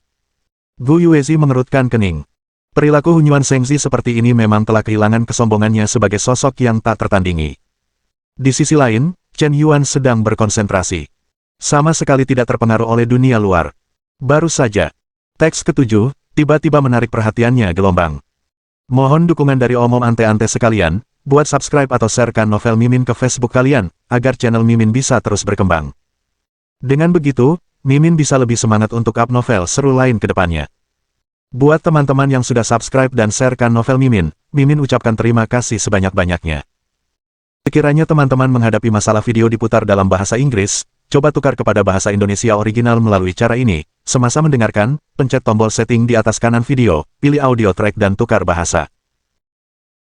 Gu Yuezi mengerutkan kening. Perilaku Hunyuan Shengzi seperti ini memang telah kehilangan kesombongannya sebagai sosok yang tak tertandingi. Di sisi lain, Chen Yuan sedang berkonsentrasi. Sama sekali tidak terpengaruh oleh dunia luar. Baru saja. Teks ke-7, tiba-tiba menarik perhatiannya gelombang. Mohon dukungan dari omom ante-ante sekalian, buat subscribe atau sharekan novel Mimin ke Facebook kalian, agar channel Mimin bisa terus berkembang. Dengan begitu, Mimin bisa lebih semangat untuk up novel seru lain ke depannya. Buat teman-teman yang sudah subscribe dan sharekan novel Mimin, Mimin ucapkan terima kasih sebanyak-banyaknya. Sekiranya teman-teman menghadapi masalah video diputar dalam bahasa Inggris, coba tukar kepada bahasa Indonesia original melalui cara ini. Semasa mendengarkan, pencet tombol setting di atas kanan video, pilih audio track dan tukar bahasa.